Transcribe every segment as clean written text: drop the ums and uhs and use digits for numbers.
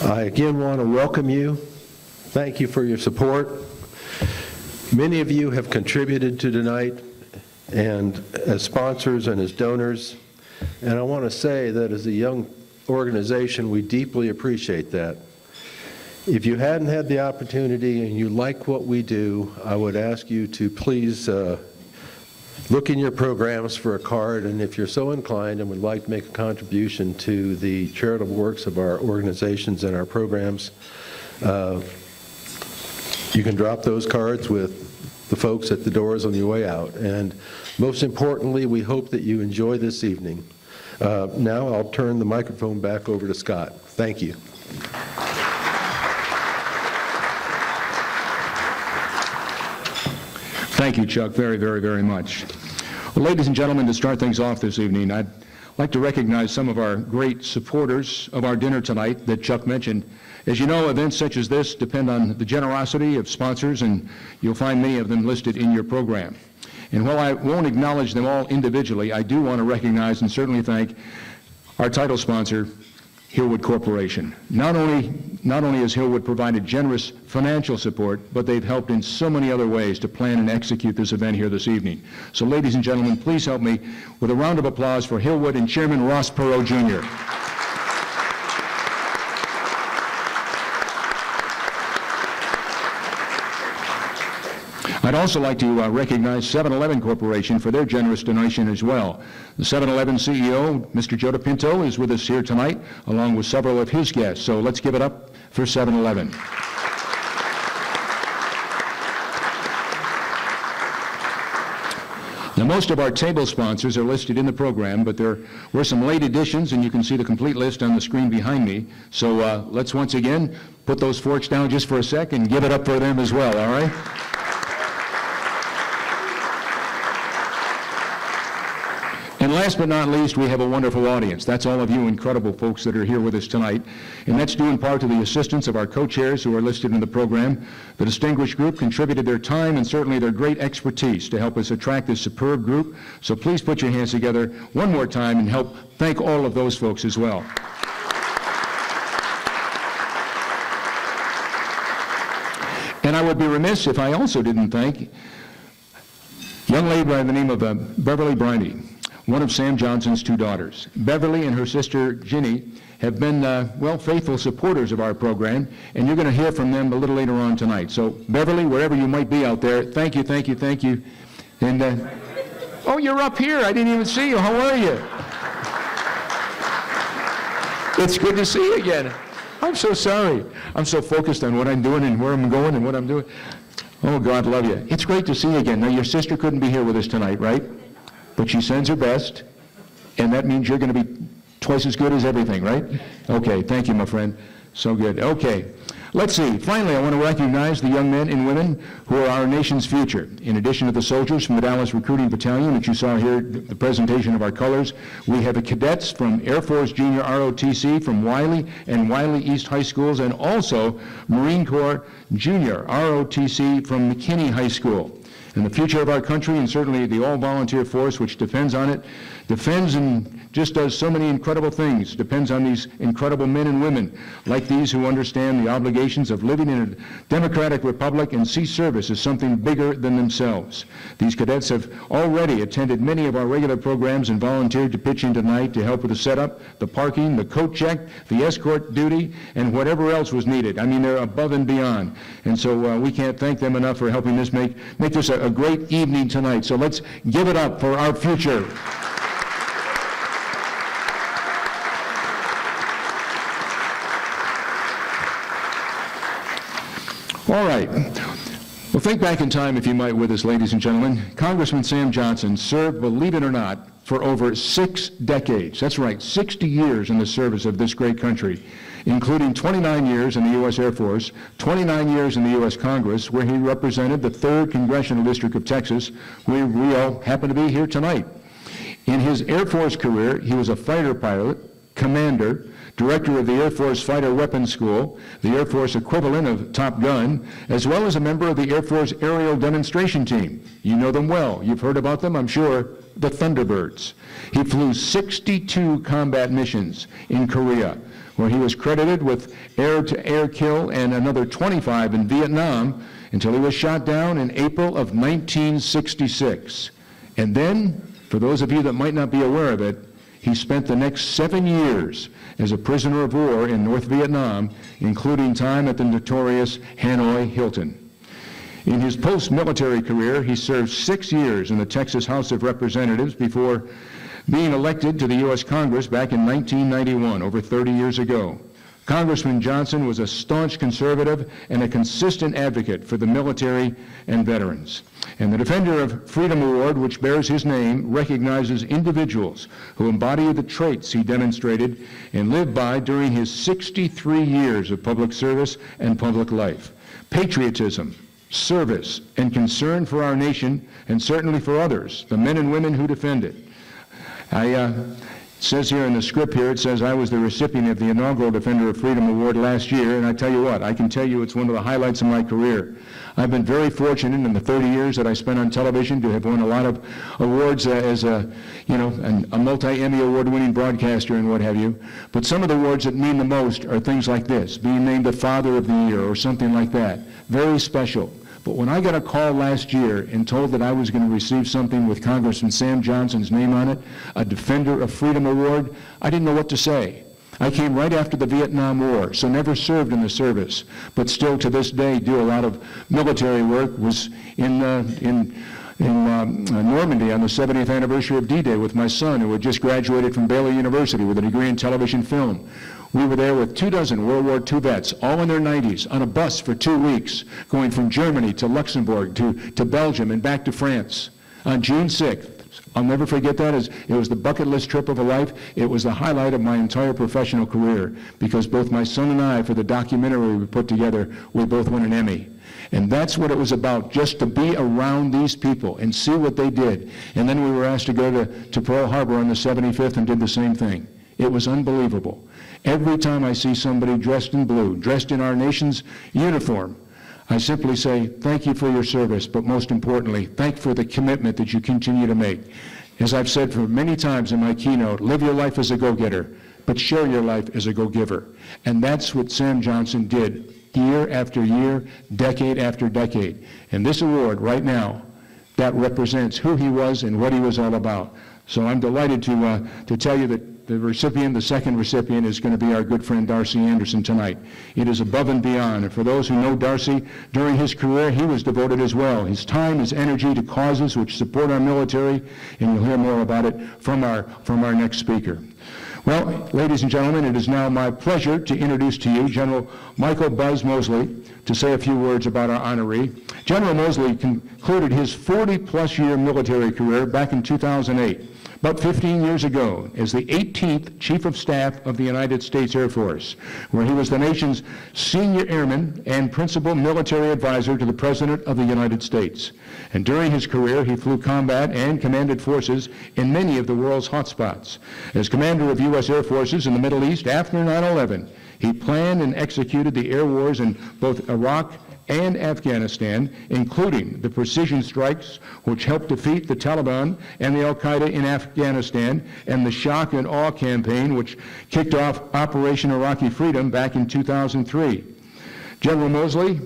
I again want to welcome you. Thank you for your support. Many of you have contributed to tonight and as sponsors and as donors. And I want to say that as a young organization, we deeply appreciate that. If you hadn't had the opportunity and you like what we do, I would ask you to please look in your programs for a card, and if you're so inclined and would like to make a contribution to the charitable works of our organizations and our programs, you can drop those cards with the folks at the doors on your way out. And most importantly, we hope that you enjoy this evening. Now I'll turn the microphone back over to Scott. Thank you. Thank you, Chuck, very, very, very much. Well, ladies and gentlemen, to start things off this evening, I'd like to recognize some of our great supporters of our dinner tonight that Chuck mentioned. As you know, events such as this depend on the generosity of sponsors, and you'll find many of them listed in your program. And while I won't acknowledge them all individually, I do want to recognize and certainly thank our title sponsor, Hillwood Corporation. Not only has Hillwood provided generous financial support, but they've helped in so many other ways to plan and execute this event here this evening. So ladies and gentlemen, please help me with a round of applause for Hillwood and Chairman Ross Perot, Jr. I'd also like to recognize 7-Eleven Corporation for their generous donation as well. The 7-Eleven CEO, Mr. Joe DePinto, is with us here tonight, along with several of his guests. So let's give it up for 7-Eleven. Now, most of our table sponsors are listed in the program, but there were some late additions, and you can see the complete list on the screen behind me. So let's once again put those forks down just for a sec and give it up for them as well, all right? And last but not least, we have a wonderful audience. That's all of you incredible folks that are here with us tonight. And that's due in part to the assistance of our co-chairs who are listed in the program. The distinguished group contributed their time and certainly their great expertise to help us attract this superb group. So please put your hands together one more time and help thank all of those folks as well. And I would be remiss if I also didn't thank a young lady by the name of Beverly Briney, one of Sam Johnson's two daughters. Beverly and her sister Ginny have been, faithful supporters of our program, and you're going to hear from them a little later on tonight. So, Beverly, wherever you might be out there, thank you, thank you, thank you. And, oh, you're up here. I didn't even see you. How are you? It's good to see you again. I'm so sorry. I'm so focused on what I'm doing and where I'm going and what I'm doing. Oh, God love you. It's great to see you again. Now, your sister couldn't be here with us tonight, right? But she sends her best, and that means you're going to be twice as good as everything, right? Okay, thank you, my friend. So good. Okay, let's see. Finally, I want to recognize the young men and women who are our nation's future. In addition to the soldiers from the Dallas Recruiting Battalion that you saw here, the presentation of our colors, we have the cadets from Air Force Junior ROTC from Wiley and Wiley East High Schools, and also Marine Corps Junior ROTC from McKinney High School. And the future of our country, and certainly the all-volunteer force which depends on it, defends and just does so many incredible things, depends on these incredible men and women like these who understand the obligations of living in a democratic republic and see service as something bigger than themselves. These cadets have already attended many of our regular programs and volunteered to pitch in tonight to help with the setup, the parking, the coat check, the escort duty, and whatever else was needed. I mean, they're above and beyond. And so we can't thank them enough for helping us make this a great evening tonight. So let's give it up for our future. All right. Well, think back in time, if you might, with us, ladies and gentlemen. Congressman Sam Johnson served, believe it or not, for over 6 decades. That's right, 60 years in the service of this great country, including 29 years in the U.S. Air Force, 29 years in the U.S. Congress, where he represented the 3rd Congressional District of Texas, where we all happen to be here tonight. In his Air Force career, he was a fighter pilot, commander, director of the Air Force Fighter Weapons School, the Air Force equivalent of Top Gun, as well as a member of the Air Force Aerial Demonstration Team. You know them well. You've heard about them, I'm sure, the Thunderbirds. He flew 62 combat missions in Korea, where he was credited with air-to-air kill and another 25 in Vietnam until he was shot down in April of 1966. And then, for those of you that might not be aware of it, he spent the next 7 years as a prisoner of war in North Vietnam, including time at the notorious Hanoi Hilton. In his post-military career, he served 6 years in the Texas House of Representatives before being elected to the U.S. Congress back in 1991, over 30 years ago. Congressman Johnson was a staunch conservative and a consistent advocate for the military and veterans. And the Defender of Freedom Award, which bears his name, recognizes individuals who embody the traits he demonstrated and lived by during his 63 years of public service and public life. Patriotism, service, and concern for our nation, and certainly for others, the men and women who defend it. It says here in the script here, it says I was the recipient of the inaugural Defender of Freedom Award last year, and I tell you what, I can tell you it's one of the highlights of my career. I've been very fortunate in the 30 years that I spent on television to have won a lot of awards as a multi-Emmy award-winning broadcaster and what have you. But some of the awards that mean the most are things like this, being named the Father of the Year or something like that. Very special. But when I got a call last year and told that I was going to receive something with Congressman Sam Johnson's name on it, a Defender of Freedom Award, I didn't know what to say. I came right after the Vietnam War, so never served in the service, but still to this day do a lot of military work, was in Normandy on the 70th anniversary of D-Day with my son, who had just graduated from Baylor University with a degree in television film. We were there with 24 World War II vets, all in their 90s, on a bus for 2 weeks, going from Germany to Luxembourg to Belgium and back to France. On June 6th, I'll never forget that. It was the bucket list trip of a life. It was the highlight of my entire professional career, because both my son and I, for the documentary we put together, we both won an Emmy. And that's what it was about, just to be around these people and see what they did. And then we were asked to go to Pearl Harbor on the 75th and did the same thing. It was unbelievable. Every time I see somebody dressed in blue, dressed in our nation's uniform, I simply say, thank you for your service, but most importantly, thank you for the commitment that you continue to make. As I've said for many times in my keynote, live your life as a go-getter, but share your life as a go-giver. And that's what Sam Johnson did year after year, decade after decade. And this award right now, that represents who he was and what he was all about. So I'm delighted to tell you that the second recipient, is going to be our good friend Darcy Anderson tonight. It is above and beyond. And for those who know Darcy, during his career, he was devoted as well. His time, his energy to causes which support our military, and you'll hear more about it from our next speaker. Well, ladies and gentlemen, it is now my pleasure to introduce to you General Michael Buzz Mosley to say a few words about our honoree. General Mosley concluded his 40-plus year military career back in 2008. About 15 years ago, as the 18th Chief of Staff of the United States Air Force, where he was the nation's senior airman and principal military advisor to the President of the United States. And during his career, he flew combat and commanded forces in many of the world's hotspots. As commander of U.S. Air Forces in the Middle East after 9/11, he planned and executed the air wars in both Iraq and Afghanistan, including the precision strikes which helped defeat the Taliban and the Al-Qaeda in Afghanistan, and the shock and awe campaign which kicked off Operation Iraqi Freedom back in 2003. General Mosley's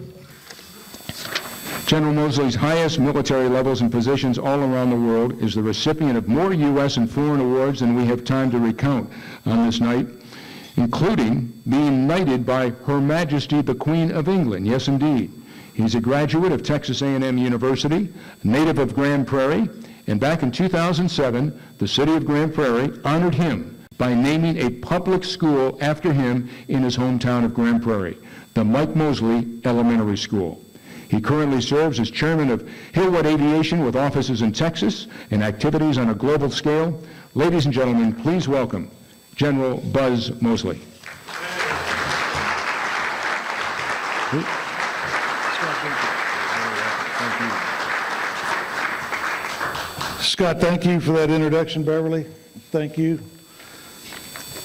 highest military levels and positions all around the world, is the recipient of more U.S. and foreign awards than we have time to recount on this night, including being knighted by Her Majesty the Queen of England. Yes, indeed. He's a graduate of Texas A&M University, a native of Grand Prairie, and back in 2007, the city of Grand Prairie honored him by naming a public school after him in his hometown of Grand Prairie, the Mike Mosley Elementary School. He currently serves as chairman of Hillwood Aviation with offices in Texas and activities on a global scale. Ladies and gentlemen, please welcome General Buzz Mosley. Scott, thank you for that introduction, Beverly. Thank you.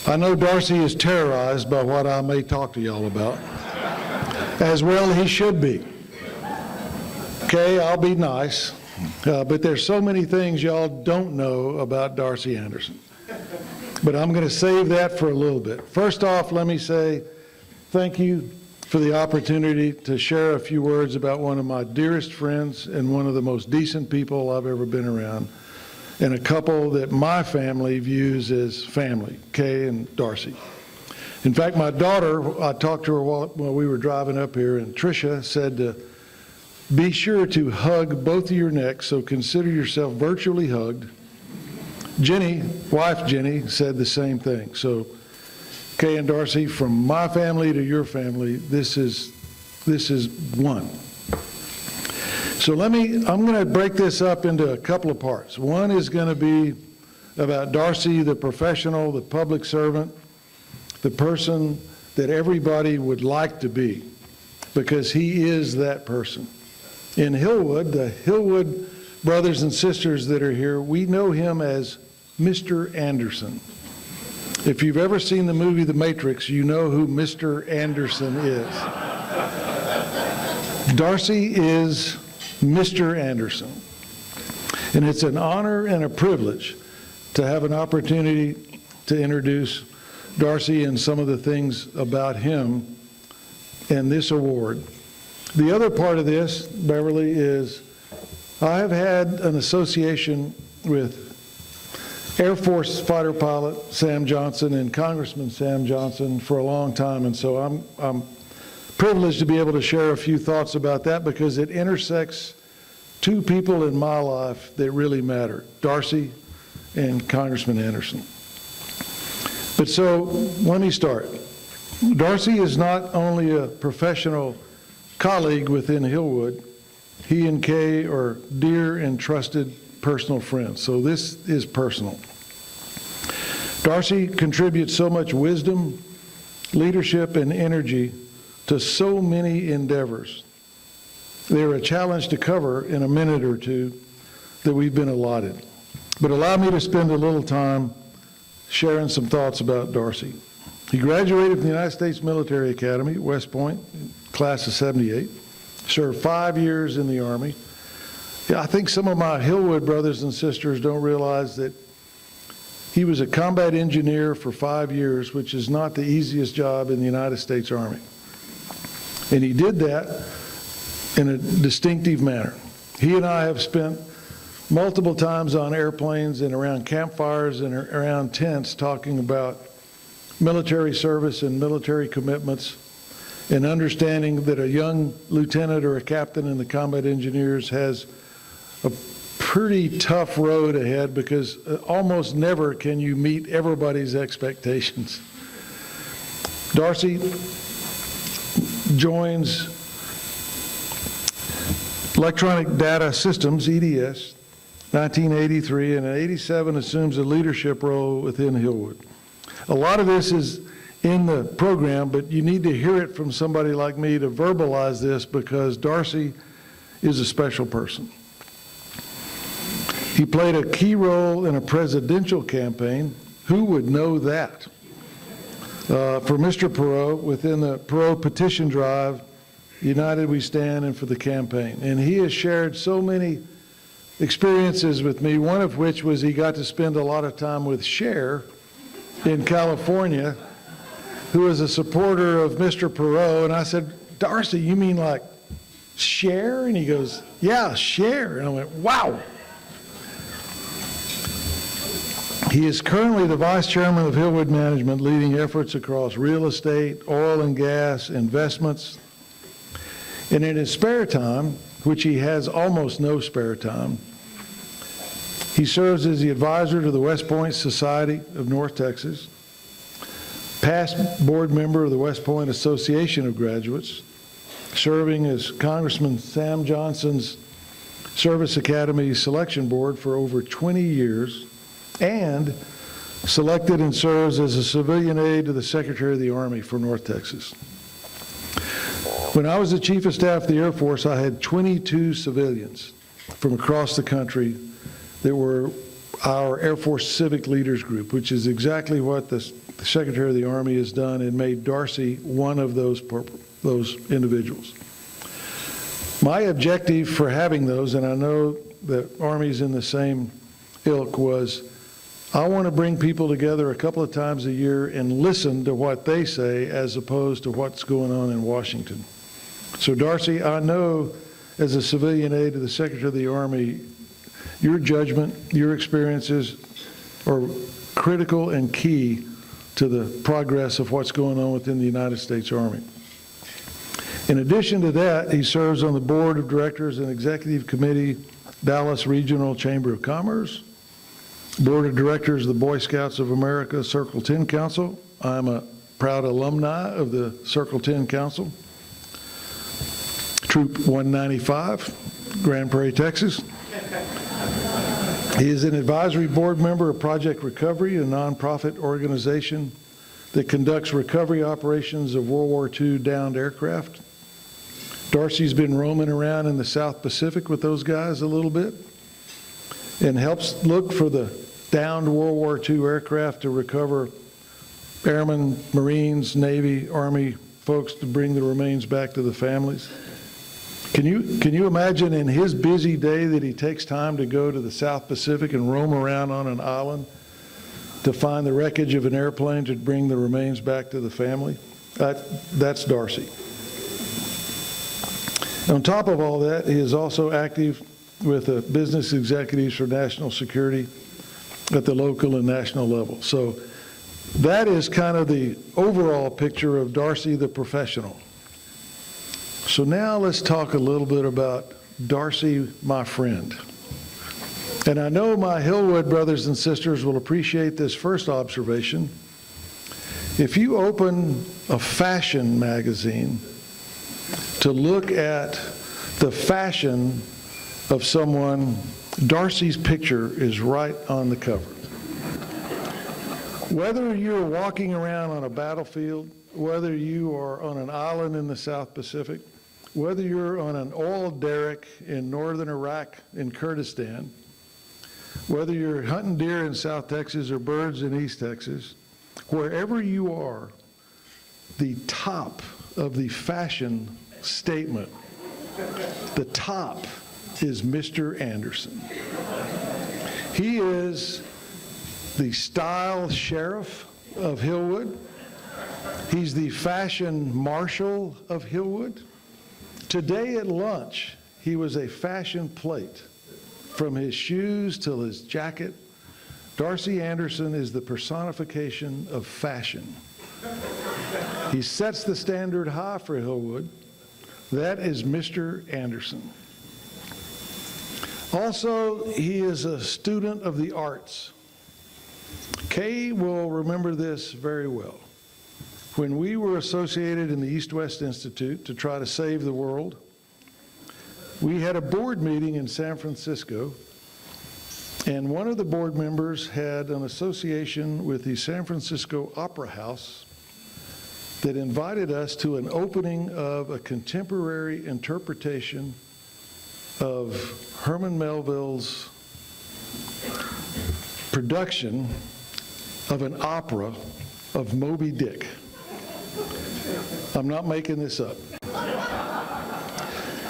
I know Darcy is terrorized by what I may talk to y'all about. As well he should be. Okay, I'll be nice. But there's so many things y'all don't know about Darcy Anderson. but I'm going to save that for a little bit. First off, let me say thank you for the opportunity to share a few words about one of my dearest friends and one of the most decent people I've ever been around, and a couple that my family views as family, Kay and Darcy. In fact, my daughter, I talked to her while we were driving up here, and Tricia said to be sure to hug both of your necks, so consider yourself virtually hugged. Jenny, wife Jenny, said the same thing. So Kay and Darcy, from my family to your family, this is one. So I'm going to break this up into a couple of parts. One is going to be about Darcy, the professional, the public servant, the person that everybody would like to be, because he is that person. In Hillwood, the Hillwood brothers and sisters that are here, we know him as Mr. Anderson. If you've ever seen the movie The Matrix, you know who Mr. Anderson is. Darcy is Mr. Anderson. And it's an honor and a privilege to have an opportunity to introduce Darcy and some of the things about him and this award. The other part of this, Beverly, is I have had an association with Air Force fighter pilot Sam Johnson and Congressman Sam Johnson for a long time, and so I'm privileged to be able to share a few thoughts about that, because it intersects two people in my life that really matter, Darcy and Congressman Anderson. But so let me start. Darcy is not only a professional colleague within Hillwood, he and Kay are dear and trusted personal friends. So this is personal. Darcy contributes so much wisdom, leadership, and energy to so many endeavors. They're a challenge to cover in a minute or two that we've been allotted. But allow me to spend a little time sharing some thoughts about Darcy. He graduated from the United States Military Academy at West Point, class of 78, served 5 years in the Army. I think some of my Hillwood brothers and sisters don't realize that he was a combat engineer for 5 years, which is not the easiest job in the United States Army. And he did that in a distinctive manner. He and I have spent multiple times on airplanes and around campfires and around tents talking about military service and military commitments, and understanding that a young lieutenant or a captain in the combat engineers has a pretty tough road ahead, because almost never can you meet everybody's expectations. Darcy joins Electronic Data Systems, EDS, 1983, and in 87 assumes a leadership role within Hillwood. A lot of this is in the program, but you need to hear it from somebody like me to verbalize this, because Darcy is a special person. He played a key role in a presidential campaign. Who would know that? For Mr. Perot, within the Perot petition drive, United We Stand, and for the campaign. And he has shared so many experiences with me, one of which was he got to spend a lot of time with Cher in California, who is a supporter of Mr. Perot. And I said, Darcy, you mean like Cher? And he goes, yeah, Cher. And I went, wow. He is currently the vice chairman of Hillwood Management, leading efforts across real estate, oil and gas, investments. And in his spare time, which he has almost no spare time, he serves as the advisor to the West Point Society of North Texas, past board member of the West Point Association of Graduates, serving as Congressman Sam Johnson's Service Academy Selection Board for over 20 years, and selected and serves as a civilian aide to the Secretary of the Army for North Texas. When I was the Chief of Staff of the Air Force, I had 22 civilians from across the country that were our Air Force Civic Leaders Group, which is exactly what the Secretary of the Army has done, and made Darcy one of those individuals. My objective for having those, and I know the Army's in the same ilk, was I want to bring people together a couple of times a year and listen to what they say as opposed to what's going on in Washington. So Darcy, I know as a civilian aide to the Secretary of the Army, your judgment, your experiences are critical and key to the progress of what's going on within the United States Army. In addition to that, he serves on the Board of Directors and Executive Committee, Dallas Regional Chamber of Commerce, Board of Directors of the Boy Scouts of America Circle 10 Council. I'm a proud alumni of the Circle 10 Council. Troop 195, Grand Prairie, Texas. He is an advisory board member of Project Recovery, a nonprofit organization that conducts recovery operations of World War II downed aircraft. Darcy's been roaming around in the South Pacific with those guys a little bit and helps look for the downed World War II aircraft to recover airmen, Marines, Navy, Army folks to bring the remains back to the families. Can you imagine in his busy day that he takes time to go to the South Pacific and roam around on an island to find the wreckage of an airplane to bring the remains back to the family? That's Darcy. On top of all that, he is also active with the business executives for national security at the local and national level. So that is kind of the overall picture of Darcy the professional. So now let's talk a little bit about Darcy, my friend. And I know my Hillwood brothers and sisters will appreciate this first observation. If you open a fashion magazine to look at the fashion of someone, Darcy's picture is right on the cover. Whether you're walking around on a battlefield, whether you are on an island in the South Pacific, whether you're on an oil derrick in northern Iraq in Kurdistan, whether you're hunting deer in South Texas or birds in East Texas, wherever you are, the top of the fashion statement, the top is Mr. Anderson. He is the style sheriff of Hillwood. He's the fashion marshal of Hillwood. Today at lunch, he was a fashion plate. From his shoes till his jacket, Darcy Anderson is the personification of fashion. He sets the standard high for Hillwood. That is Mr. Anderson. Also, he is a student of the arts. Kay will remember this very well. When we were associated in the East-West Institute to try to save the world, we had a board meeting in San Francisco, and one of the board members had an association with the San Francisco Opera House that invited us to an opening of a contemporary interpretation of Herman Melville's production of an opera of Moby Dick. I'm not making this up.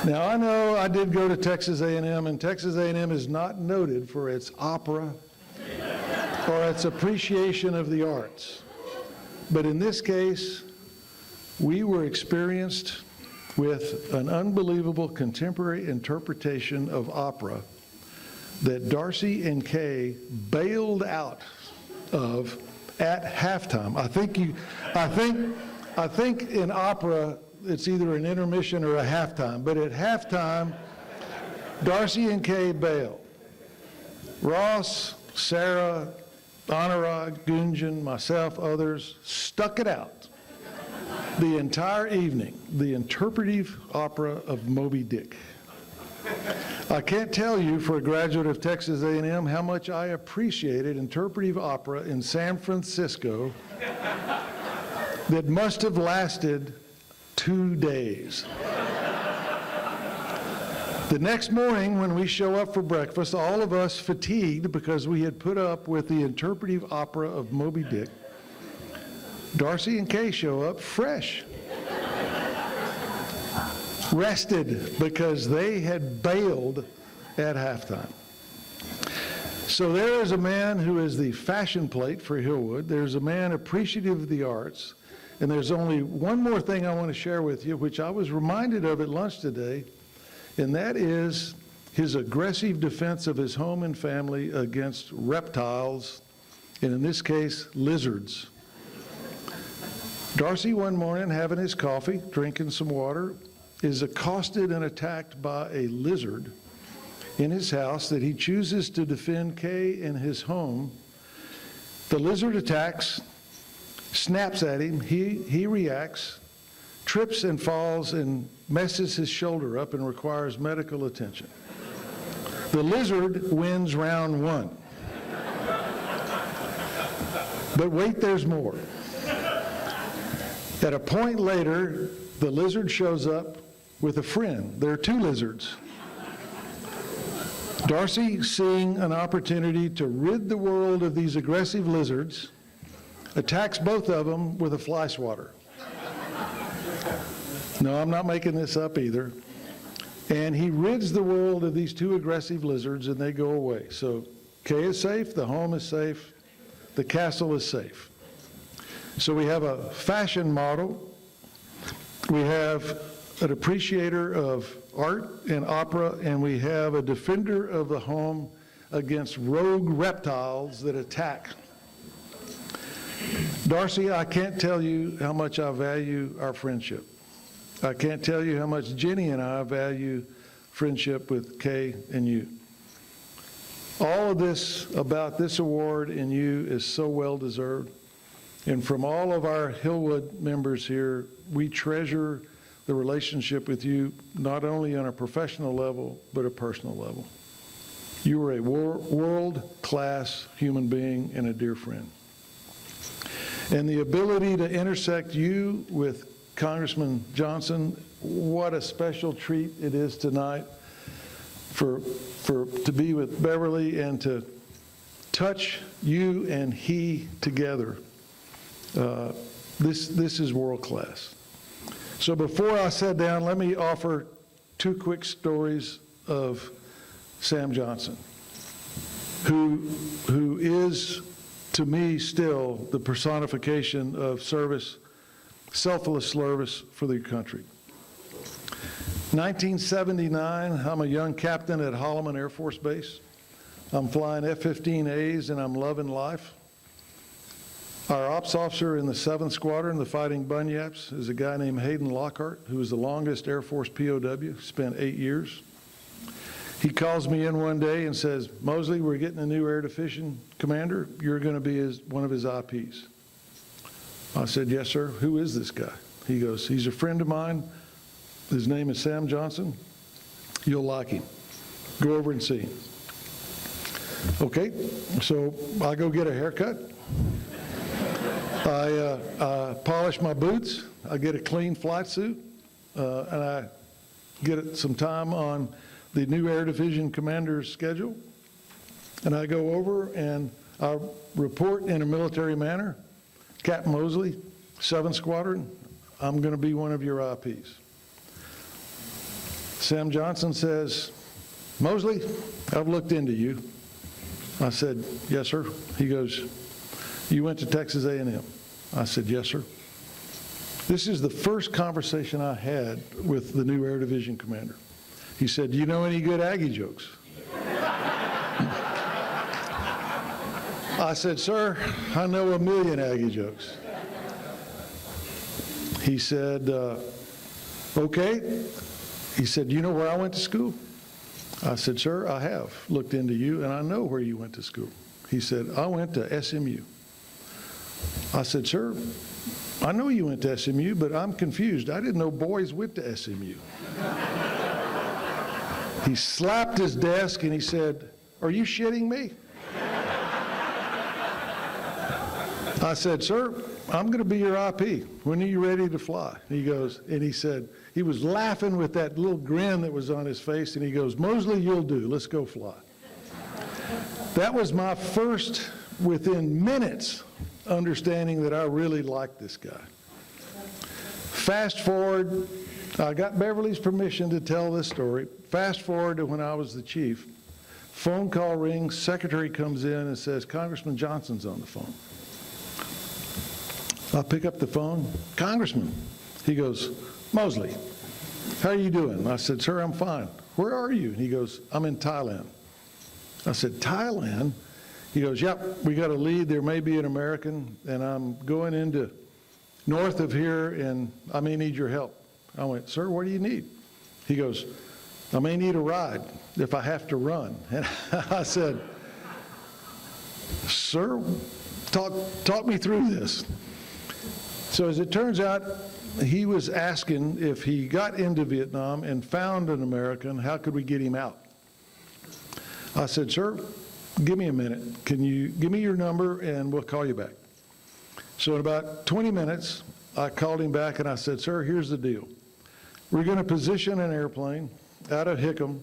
Now, I know I did go to Texas A&M, and Texas A&M is not noted for its opera or its appreciation of the arts. But in this case, we were experienced with an unbelievable contemporary interpretation of opera that Darcy and Kay bailed out of at halftime. I think in opera, it's either an intermission or a halftime, but at halftime, Darcy and Kay bailed. Ross, Sarah, Anurag, Gunjan, myself, others stuck it out the entire evening, the interpretive opera of Moby Dick. I can't tell you, for a graduate of Texas A&M, how much I appreciated interpretive opera in San Francisco that must have lasted 2 days. The next morning, when we show up for breakfast, all of us fatigued because we had put up with the interpretive opera of Moby Dick, Darcy and Kay show up fresh, rested because they had bailed at halftime. So there is a man who is the fashion plate for Hillwood. There's a man appreciative of the arts. And there's only one more thing I want to share with you, which I was reminded of at lunch today, and that is his aggressive defense of his home and family against reptiles, and in this case, lizards. Darcy, one morning, having his coffee, drinking some water, is accosted and attacked by a lizard in his house that he chooses to defend Kay in his home. The lizard attacks, snaps at him, he reacts, trips and falls and messes his shoulder up and requires medical attention. The lizard wins round one. But wait, there's more. At a point later, the lizard shows up with a friend. There are two lizards. Darcy, seeing an opportunity to rid the world of these aggressive lizards, attacks both of them with a fly swatter. No, I'm not making this up either. And he rids the world of these two aggressive lizards, and they go away. So Kay is safe, the home is safe, the castle is safe. So we have a fashion model. We have an appreciator of art and opera, and we have a defender of the home against rogue reptiles that attack. Darcy, I can't tell you how much I value our friendship. I can't tell you how much Jenny and I value friendship with Kay and you. All of this about this award and you is so well deserved. And from all of our Hillwood members here, we treasure the relationship with you, not only on a professional level, but a personal level. You are a world-class human being and a dear friend. And the ability to intersect you with Congressman Johnson, what a special treat it is tonight to be with Beverly and to touch you and he together. This is world class. So before I sit down, let me offer two quick stories of Sam Johnson, who is, to me, still the personification of service, selfless service for the country. 1979, I'm a young captain at Holloman Air Force Base. I'm flying F-15As and I'm loving life. Our ops officer in the 7th Squadron, the Fighting Bunyaps, is a guy named Hayden Lockhart, who was the longest Air Force POW, spent 8 years. He calls me in one day and says, Mosley, we're getting a new air division commander. You're going to be one of his IPs. I said, yes, sir. Who is this guy? He goes, he's a friend of mine. His name is Sam Johnson. You'll like him. Go over and see him. Okay, so I go get a haircut. I polish my boots. I get a clean flight suit. And I get some time on the new Air Division commander's schedule. And I go over and I report in a military manner. Captain Mosley, 7th Squadron, I'm going to be one of your IPs. Sam Johnson says, Mosley, I've looked into you. I said, yes, sir. He goes, you went to Texas A&M. I said, yes, sir. This is the first conversation I had with the new Air Division commander. He said, do you know any good Aggie jokes? I said, sir, I know a million Aggie jokes. He said, okay. He said, do you know where I went to school? I said, sir, I have looked into you, and I know where you went to school. He said, I went to SMU. I said, sir, I know you went to SMU, but I'm confused. I didn't know boys went to SMU. He slapped his desk, and he said, are you shitting me? I said, sir, I'm going to be your IP. When are you ready to fly? He goes, and he said, he was laughing with that little grin that was on his face, and he goes, Mosley, you'll do. Let's go fly. That was my first, within minutes, understanding that I really liked this guy. Fast forward, I got Beverly's permission to tell this story. Fast forward to when I was the chief. Phone call rings, secretary comes in and says, Congressman Johnson's on the phone. I pick up the phone, Congressman. He goes, Mosley, how are you doing? I said, sir, I'm fine. Where are you? He goes, I'm in Thailand. I said, Thailand? He goes, yep, we got a lead. There may be an American, and I'm going into north of here, and I may need your help. I went, sir, what do you need? He goes, I may need a ride if I have to run. And I said, sir, talk me through this. So as it turns out, he was asking if he got into Vietnam and found an American, how could we get him out? I said, sir, give me a minute. Can you give me your number and we'll call you back? So in about 20 minutes, I called him back and I said, sir, here's the deal. We're going to position an airplane out of Hickam.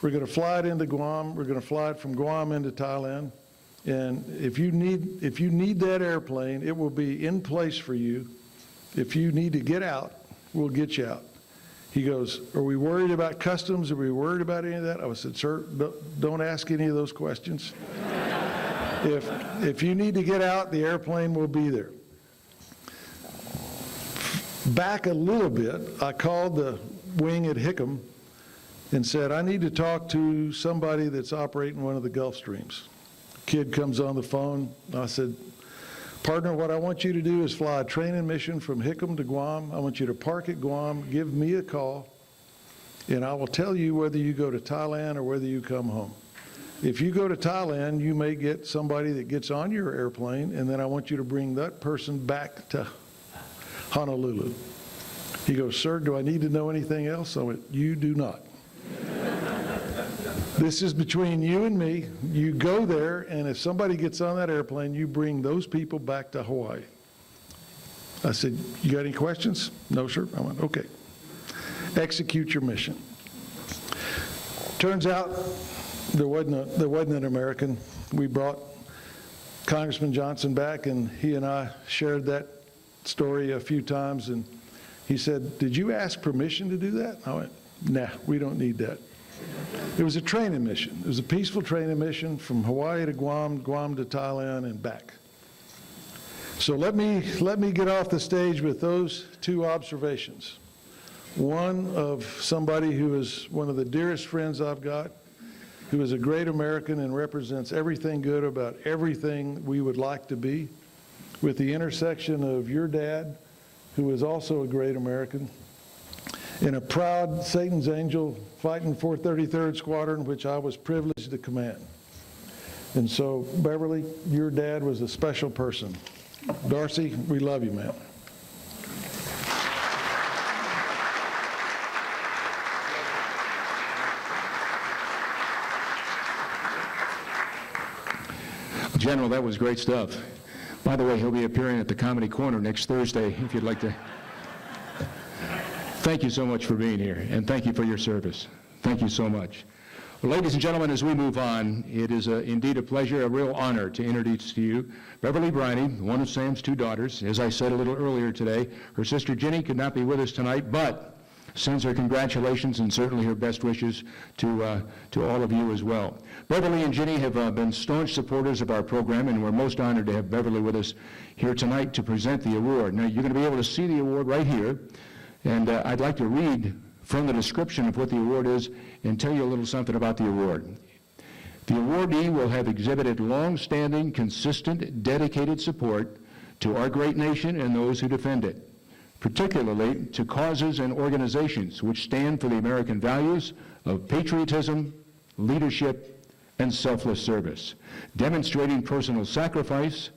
We're going to fly it into Guam. We're going to fly it from Guam into Thailand. And if you need that airplane, it will be in place for you. If you need to get out, we'll get you out. He goes, are we worried about customs? Are we worried about any of that? I said, sir, don't ask any of those questions. If you need to get out, the airplane will be there. Back a little bit, I called the wing at Hickam and said, I need to talk to somebody that's operating one of the Gulf Streams. Kid comes on the phone. I said, partner, what I want you to do is fly a training mission from Hickam to Guam. I want you to park at Guam, give me a call, and I will tell you whether you go to Thailand or whether you come home. If you go to Thailand, you may get somebody that gets on your airplane, and then I want you to bring that person back to Honolulu. He goes, sir, do I need to know anything else? I went, you do not. This is between you and me. You go there, and if somebody gets on that airplane, you bring those people back to Hawaii. I said, you got any questions? No, sir. I went, okay. Execute your mission. Turns out there wasn't an American. We brought Congressman Johnson back, and he and I shared that story a few times, and he said, did you ask permission to do that? I went, nah, we don't need that. It was a training mission. It was a peaceful training mission from Hawaii to Guam, Guam to Thailand, and back. So let me get off the stage with those two observations. One of somebody who is one of the dearest friends I've got, who is a great American and represents everything good about everything we would like to be, with the intersection of your dad, who is also a great American, and a proud Satan's angel fighting 433rd Squadron, which I was privileged to command. And so, Beverly, your dad was a special person. Darcy, we love you, man. General, that was great stuff. By the way, he'll be appearing at the Comedy Corner next Thursday, if you'd like to. Thank you so much for being here, and thank you for your service. Thank you so much. Well, ladies and gentlemen, as we move on, it is indeed a pleasure, a real honor to introduce to you Beverly Briney, one of Sam's two daughters. As I said a little earlier today, her sister Ginny could not be with us tonight, but sends her congratulations and certainly her best wishes to all of you as well. Beverly and Ginny have been staunch supporters of our program, and we're most honored to have Beverly with us here tonight to present the award. Now, you're going to be able to see the award right here, and I'd like to read from the description of what the award is and tell you a little something about the award. The awardee will have exhibited long-standing, consistent, dedicated support to our great nation and those who defend it, particularly to causes and organizations which stand for the American values of patriotism, leadership, and selfless service, demonstrating personal sacrifice,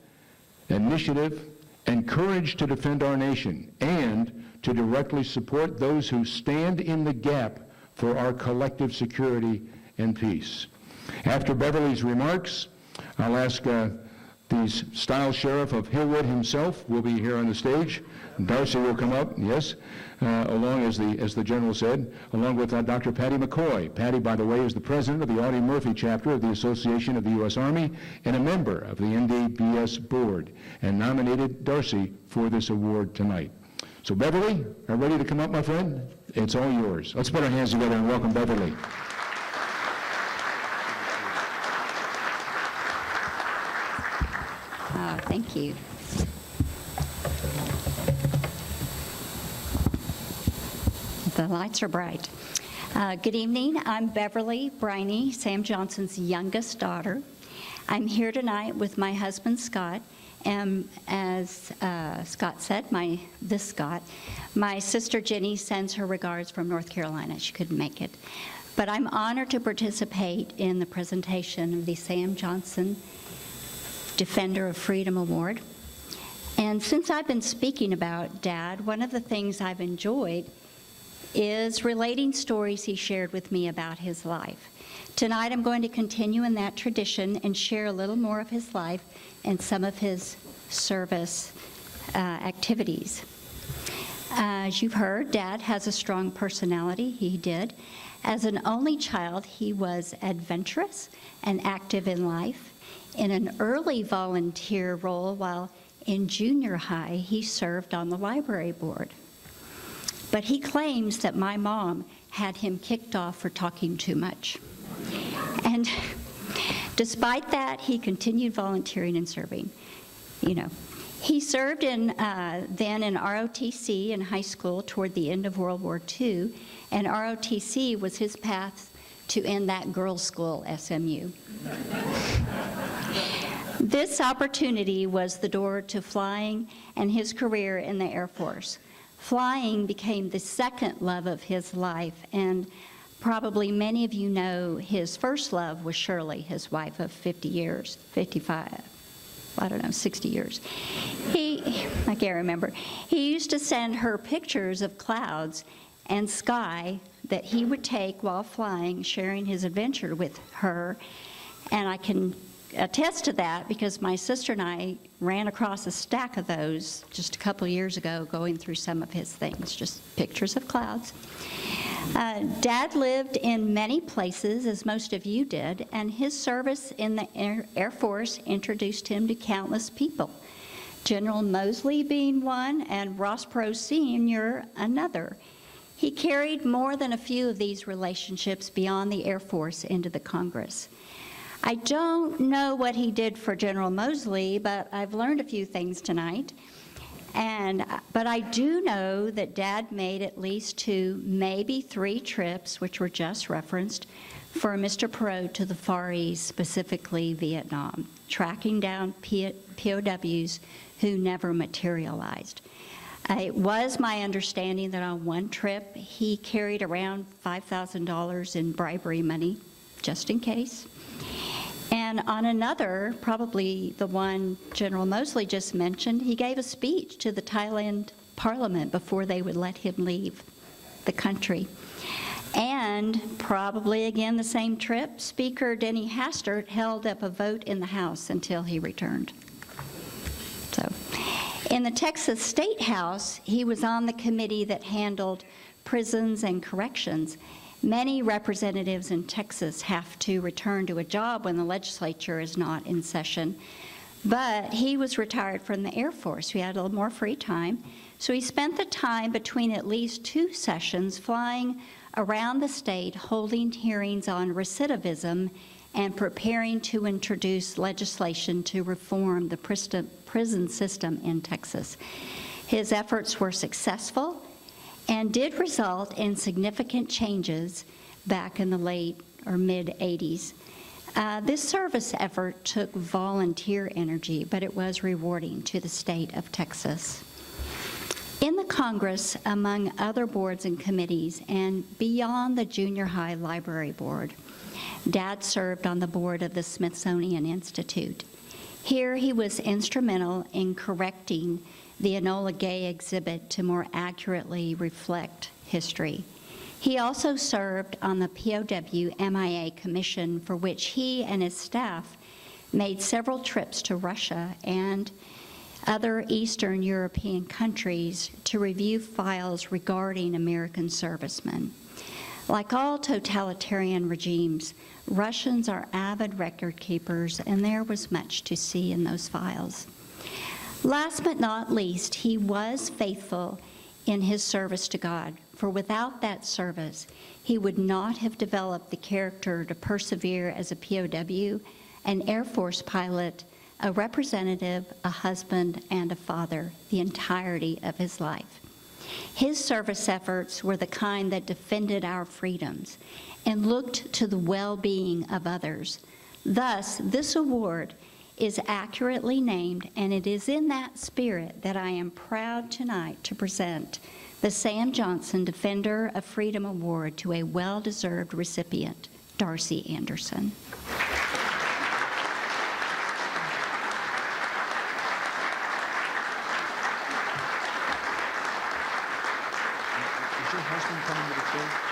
initiative, and courage to defend our nation, and to directly support those who stand in the gap for our collective security and peace. After Beverly's remarks, I'll ask the Style Sheriff of Hillwood himself will be here on the stage. Darcy will come up, yes, along, as the General said, along with Dr. Patty McCoy. Patty, by the way, is the president of the Audie Murphy chapter of the Association of the U.S. Army and a member of the NDBS board, and nominated Darcy for this award tonight. So Beverly, are you ready to come up, my friend? It's all yours. Let's put our hands together and welcome Beverly. Thank you. The lights are bright. Good evening. I'm Beverly Briney, Sam Johnson's youngest daughter. I'm here tonight with my husband, Scott, and as Scott said, my sister Jenny sends her regards from North Carolina. She couldn't make it. But I'm honored to participate in the presentation of the Sam Johnson Defender of Freedom Award. And since I've been speaking about Dad, one of the things I've enjoyed is relating stories he shared with me about his life. Tonight I'm going to continue in that tradition and share a little more of his life and some of his service activities. As you've heard, Dad has a strong personality. He did. As an only child, he was adventurous and active in life. In an early volunteer role while in junior high, he served on the library board. But he claims that my mom had him kicked off for talking too much. And despite that, he continued volunteering and serving. He served then in ROTC in high school toward the end of World War II, and ROTC was his path to end that girls' school, SMU. This opportunity was the door to flying and his career in the Air Force. Flying became the second love of his life, and probably many of you know his first love was Shirley, his wife of 60 years. I can't remember. He used to send her pictures of clouds and sky that he would take while flying, sharing his adventure with her, and I can attest to that because my sister and I ran across a stack of those just a couple of years ago going through some of his things, just pictures of clouds. Dad lived in many places, as most of you did, and his service in the Air Force introduced him to countless people, General Moseley being one and Ross Perot Sr. another. He carried more than a few of these relationships beyond the Air Force into the Congress. I don't know what he did for General Moseley, but I've learned a few things tonight. But I do know that Dad made at least 2, maybe 3 trips, which were just referenced, for Mr. Perot to the Far East, specifically Vietnam, tracking down POWs who never materialized. It was my understanding that on one trip he carried around $5,000 in bribery money, just in case. And on another, probably the one General Moseley just mentioned, he gave a speech to the Thailand Parliament before they would let him leave the country. And probably again the same trip, Speaker Denny Hastert held up a vote in the House until he returned. So, in the Texas State House, he was on the committee that handled prisons and corrections. Many representatives in Texas have to return to a job when the legislature is not in session, but he was retired from the Air Force. He had a little more free time, so he spent the time between at least 2 sessions flying around the state, holding hearings on recidivism and preparing to introduce legislation to reform the prison system in Texas. His efforts were successful and did result in significant changes back in the late or mid-'80s. This service effort took volunteer energy, but it was rewarding to the state of Texas. In the Congress, among other boards and committees, and beyond the junior high library board, Dad served on the board of the Smithsonian Institute. Here he was instrumental in correcting the Enola Gay exhibit to more accurately reflect history. He also served on the POW MIA Commission, for which he and his staff made several trips to Russia and other Eastern European countries to review files regarding American servicemen. Like all totalitarian regimes, Russians are avid record keepers, and there was much to see in those files. Last but not least, he was faithful in his service to God, for without that service, he would not have developed the character to persevere as a POW, an Air Force pilot, a representative, a husband, and a father the entirety of his life. His service efforts were the kind that defended our freedoms and looked to the well-being of others. Thus, this award is accurately named, and it is in that spirit that I am proud tonight to present the Sam Johnson Defender of Freedom Award to a well-deserved recipient, Darcy Anderson. Is your husband coming to the stage?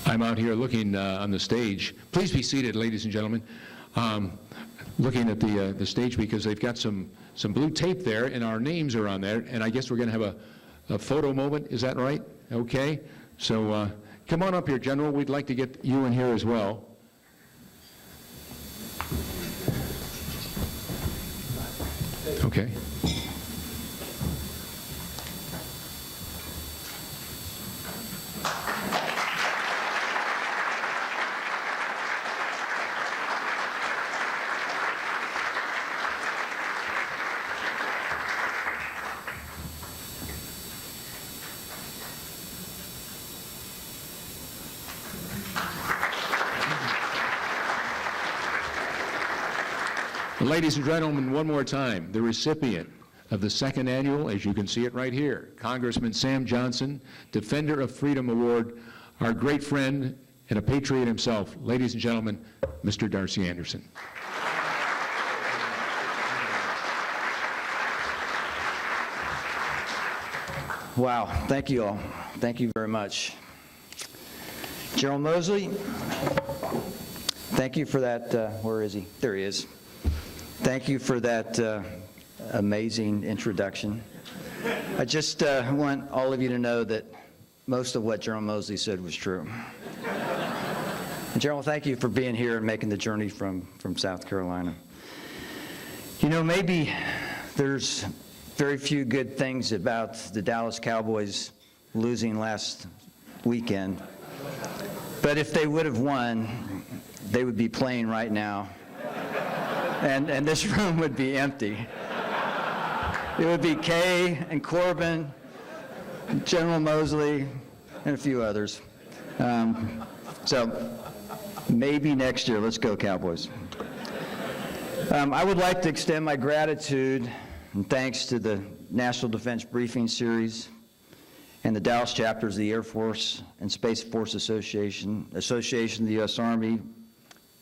I'm out here looking on the stage. Please be seated, ladies and gentlemen. Looking at the stage because they've got some blue tape there, and our names are on there, and I guess we're going to have a photo moment. Is that right? Okay. So come on up here, General. We'd like to get you in here as well. Okay. Ladies and gentlemen, one more time, the recipient of the second annual, as you can see it right here, Congressman Sam Johnson, Defender of Freedom Award, our great friend and a patriot himself. Ladies and gentlemen, Mr. Darcy Anderson. Wow, thank you all. Thank you very much. General Mosley, thank you for that, where is he? There he is. Thank you for that amazing introduction. I just want all of you to know that most of what General Mosley said was true. And General, thank you for being here and making the journey from South Carolina. You know, maybe there's very few good things about the Dallas Cowboys losing last weekend, but if they would have won, they would be playing right now. And this room would be empty. It would be Kay and Corbin, General Mosley, and a few others. So maybe next year, let's go Cowboys. I would like to extend my gratitude and thanks to the National Defense Briefing Series and the Dallas chapters of the Air Force and Space Force Association of the U.S. Army,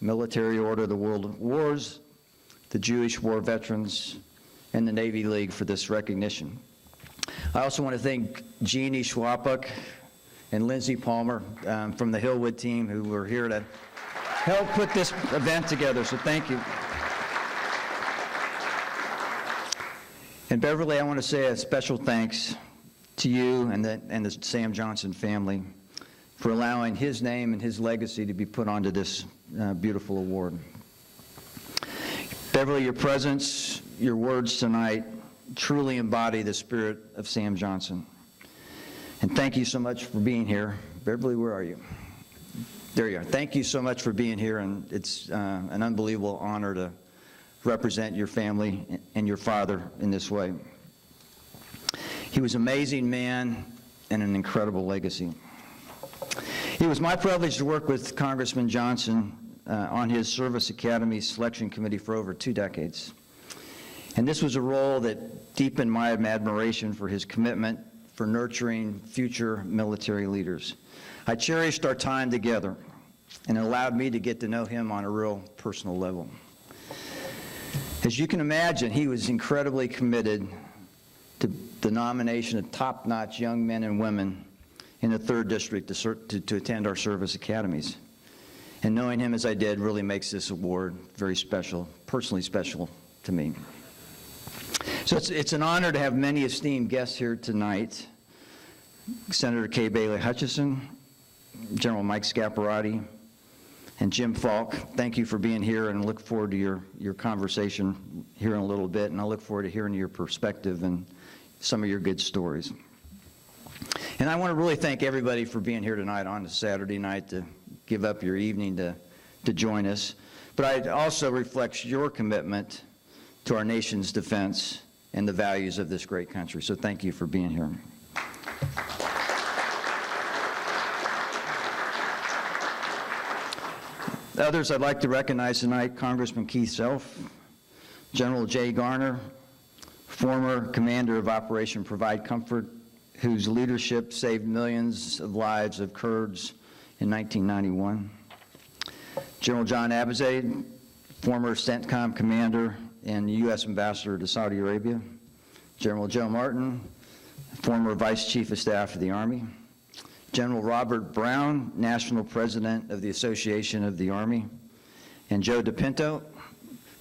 Military Order of the World Wars, the Jewish War Veterans, and the Navy League for this recognition. I also want to thank Jeannie Schwapuk and Lindsay Palmer from the Hillwood team who were here to help put this event together, so thank you. And Beverly, I want to say a special thanks to you and the Sam Johnson family for allowing his name and his legacy to be put onto this beautiful award. Beverly, your presence, your words tonight truly embody the spirit of Sam Johnson. And thank you so much for being here. Beverly, where are you? There you are. Thank you so much for being here, and it's an unbelievable honor to represent your family and your father in this way. He was an amazing man and an incredible legacy. It was my privilege to work with Congressman Johnson on his Service Academy Selection Committee for over 2 decades. And this was a role that deepened my admiration for his commitment for nurturing future military leaders. I cherished our time together, and it allowed me to get to know him on a real personal level. As you can imagine, he was incredibly committed to the nomination of top-notch young men and women in the 3rd District to attend our service academies. And knowing him as I did really makes this award very special, personally special to me. So it's an honor to have many esteemed guests here tonight. Senator Kay Bailey Hutchison, General Mike Scaparrotti, and Jim Falk. Thank you for being here, and look forward to your conversation here in a little bit, and I look forward to hearing your perspective and some of your good stories. And I want to really thank everybody for being here tonight on a Saturday night to give up your evening to join us. But it also reflects your commitment to our nation's defense and the values of this great country. So thank you for being here. Others I'd like to recognize tonight: Congressman Keith Self, General Jay Garner, former commander of Operation Provide Comfort, whose leadership saved millions of lives of Kurds in 1991. General John Abizaid, former CENTCOM commander and U.S. ambassador to Saudi Arabia. General Joe Martin, former Vice Chief of Staff of the Army. General Robert Brown, National President of the Association of the Army. And Joe DePinto,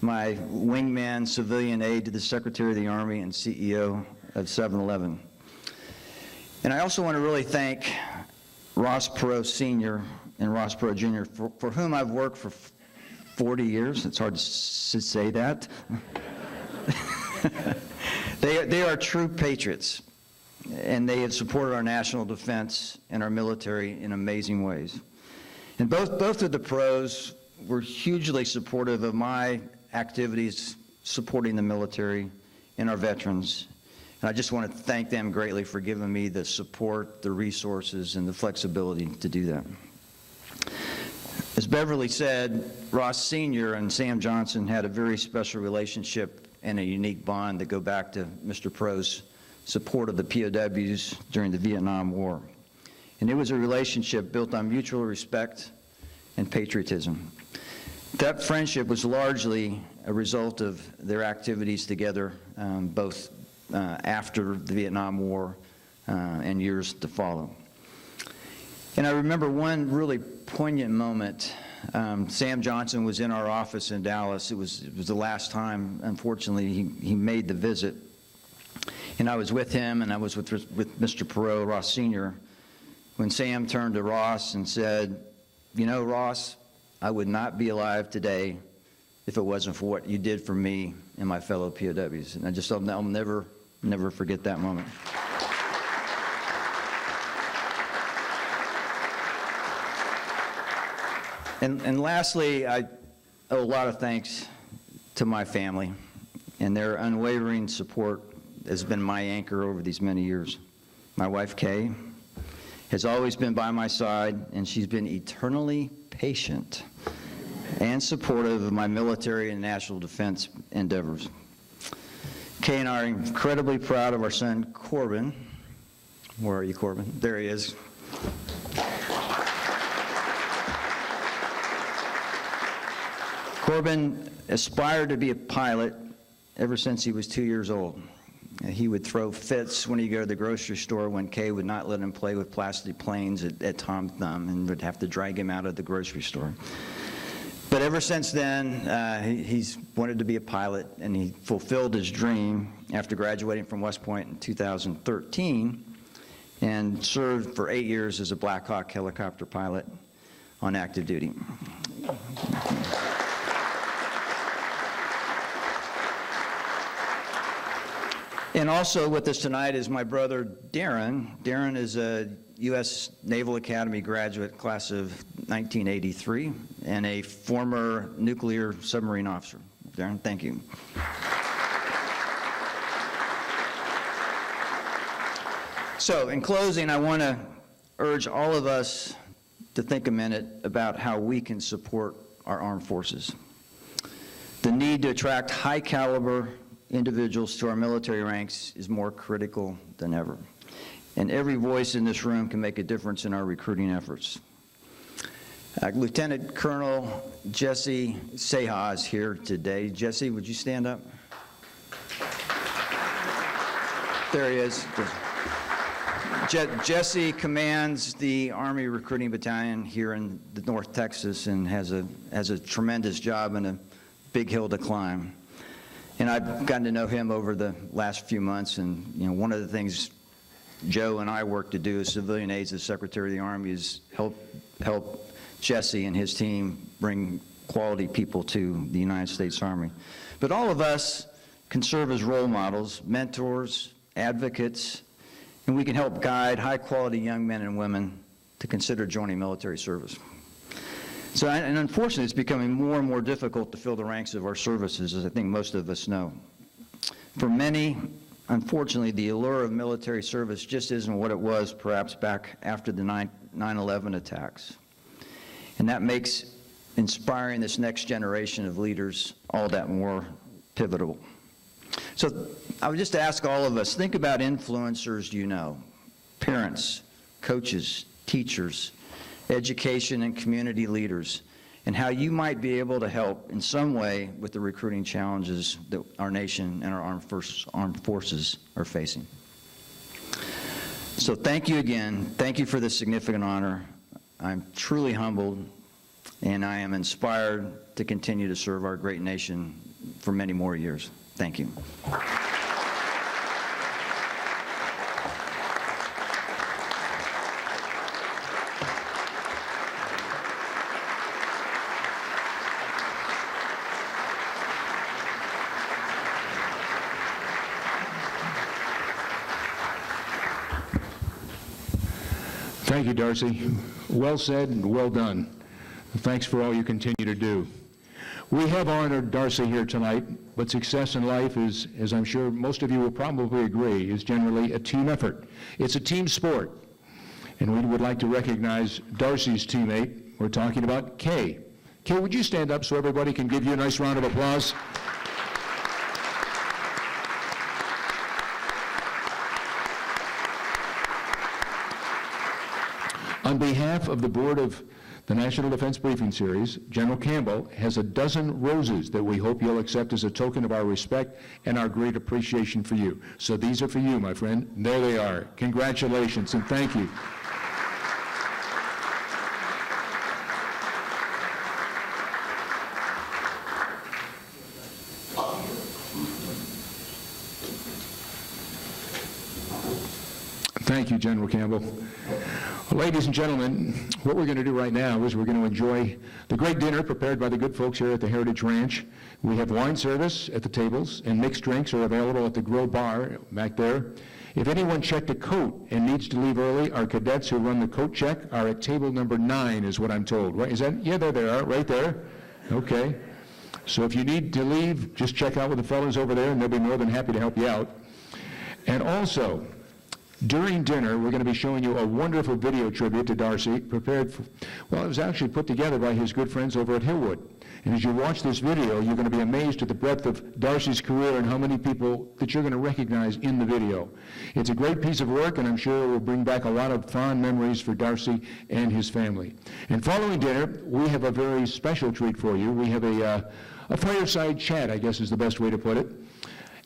my wingman civilian aide to the Secretary of the Army and CEO of 7-Eleven. And I also want to really thank Ross Perot Sr. and Ross Perot Jr., for whom I've worked for 40 years. It's hard to say that. They are true patriots, and they have supported our national defense and our military in amazing ways. And both of the Perots were hugely supportive of my activities supporting the military and our veterans. And I just want to thank them greatly for giving me the support, the resources, and the flexibility to do that. As Beverly said, Ross Sr. and Sam Johnson had a very special relationship and a unique bond that go back to Mr. Perot's support of the POWs during the Vietnam War. And it was a relationship built on mutual respect and patriotism. That friendship was largely a result of their activities together, both after the Vietnam War and years to follow. And I remember one really poignant moment. Sam Johnson was in our office in Dallas. It was the last time, unfortunately, he made the visit. And I was with him, and I was with Mr. Perot, Ross Sr., when Sam turned to Ross and said, "You know, Ross, I would not be alive today if it wasn't for what you did for me and my fellow POWs." And I'll never forget that moment. And lastly, I owe a lot of thanks to my family, and their unwavering support has been my anchor over these many years. My wife, Kay, has always been by my side, and she's been eternally patient and supportive of my military and national defense endeavors. Kay and I are incredibly proud of our son, Corbin. Where are you, Corbin? There he is. Corbin aspired to be a pilot ever since he was 2 years old. He would throw fits when he'd go to the grocery store when Kay would not let him play with plastic planes at Tom Thumb and would have to drag him out of the grocery store. But ever since then, he's wanted to be a pilot, and he fulfilled his dream after graduating from West Point in 2013 and served for 8 years as a Black Hawk helicopter pilot on active duty. And also with us tonight is my brother, Darren. Darren is a U.S. Naval Academy graduate, class of 1983, and a former nuclear submarine officer. Darren, thank you. So, in closing, I want to urge all of us to think a minute about how we can support our armed forces. The need to attract high-caliber individuals to our military ranks is more critical than ever. And every voice in this room can make a difference in our recruiting efforts. Lieutenant Colonel Jesse Seha is here today. Jesse, would you stand up? There he is. Jesse commands the Army Recruiting Battalion here in North Texas and has a tremendous job and a big hill to climb. And I've gotten to know him over the last few months, and one of the things Joe and I work to do as civilian aides as Secretary of the Army is help Jesse and his team bring quality people to the United States Army. But all of us can serve as role models, mentors, advocates, and we can help guide high-quality young men and women to consider joining military service. So, and unfortunately, it's becoming more and more difficult to fill the ranks of our services, as I think most of us know. For many, unfortunately, the allure of military service just isn't what it was perhaps back after the 9/11 attacks. And that makes inspiring this next generation of leaders all that more pivotal. So I would just ask all of us, think about influencers you know, parents, coaches, teachers, education and community leaders, and how you might be able to help in some way with the recruiting challenges that our nation and our armed forces are facing. So thank you again. Thank you for this significant honor. I'm truly humbled, and I am inspired to continue to serve our great nation for many more years. Thank you. Thank you, Darcy. Well said and well done. Thanks for all you continue to do. We have honored Darcy here tonight, but success in life is, as I'm sure most of you will probably agree, is generally a team effort. It's a team sport. And we would like to recognize Darcy's teammate. We're talking about Kay. Kay, would you stand up so everybody can give you a nice round of applause? On behalf of the board of the National Defense Briefing Series, General Campbell has a dozen roses that we hope you'll accept as a token of our respect and our great appreciation for you. So these are for you, my friend. There they are. Congratulations and thank you. Thank you, General Campbell. Well, ladies and gentlemen, what we're going to do right now is we're going to enjoy the great dinner prepared by the good folks here at the Heritage Ranch. We have wine service at the tables, and mixed drinks are available at the grill bar back there. If anyone checked a coat and needs to leave early, our cadets who run the coat check are at table number 9, is what I'm told. Right? Is that? Yeah, there they are, right there. Okay. So if you need to leave, just check out with the fellows over there, and they'll be more than happy to help you out. And also, during dinner, we're going to be showing you a wonderful video tribute to Darcy, prepared for, well, it was actually put together by his good friends over at Hillwood. And as you watch this video, you're going to be amazed at the breadth of Darcy's career and how many people that you're going to recognize in the video. It's a great piece of work, and I'm sure it will bring back a lot of fond memories for Darcy and his family. And following dinner, we have a very special treat for you. We have a fireside chat, I guess is the best way to put it.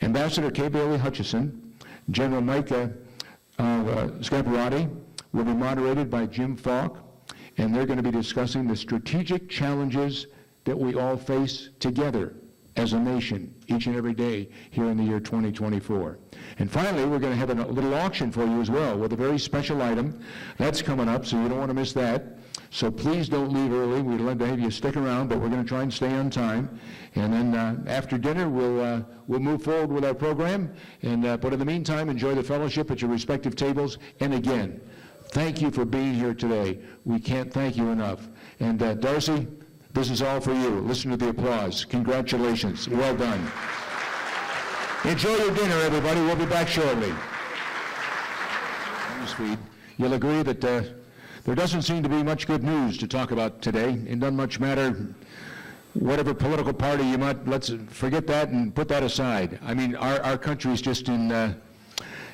Ambassador Kay Bailey Hutchison, General Micah Scaparrotti will be moderated by Jim Falk, and they're going to be discussing the strategic challenges that we all face together as a nation each and every day here in the year 2024. And finally, we're going to have a little auction for you as well with a very special item. That's coming up, so you don't want to miss that. So please don't leave early. We'd love to have you stick around, but we're going to try and stay on time. And then after dinner, we'll move forward with our program. And but in the meantime, enjoy the fellowship at your respective tables. And again, thank you for being here today. We can't thank you enough. And Darcy, this is all for you. Listen to the applause. Congratulations. Well done. Enjoy your dinner, everybody. We'll be back shortly. You'll agree that there doesn't seem to be much good news to talk about today. It doesn't much matter whatever political party you might, let's forget that and put that aside. I mean, our country's just in,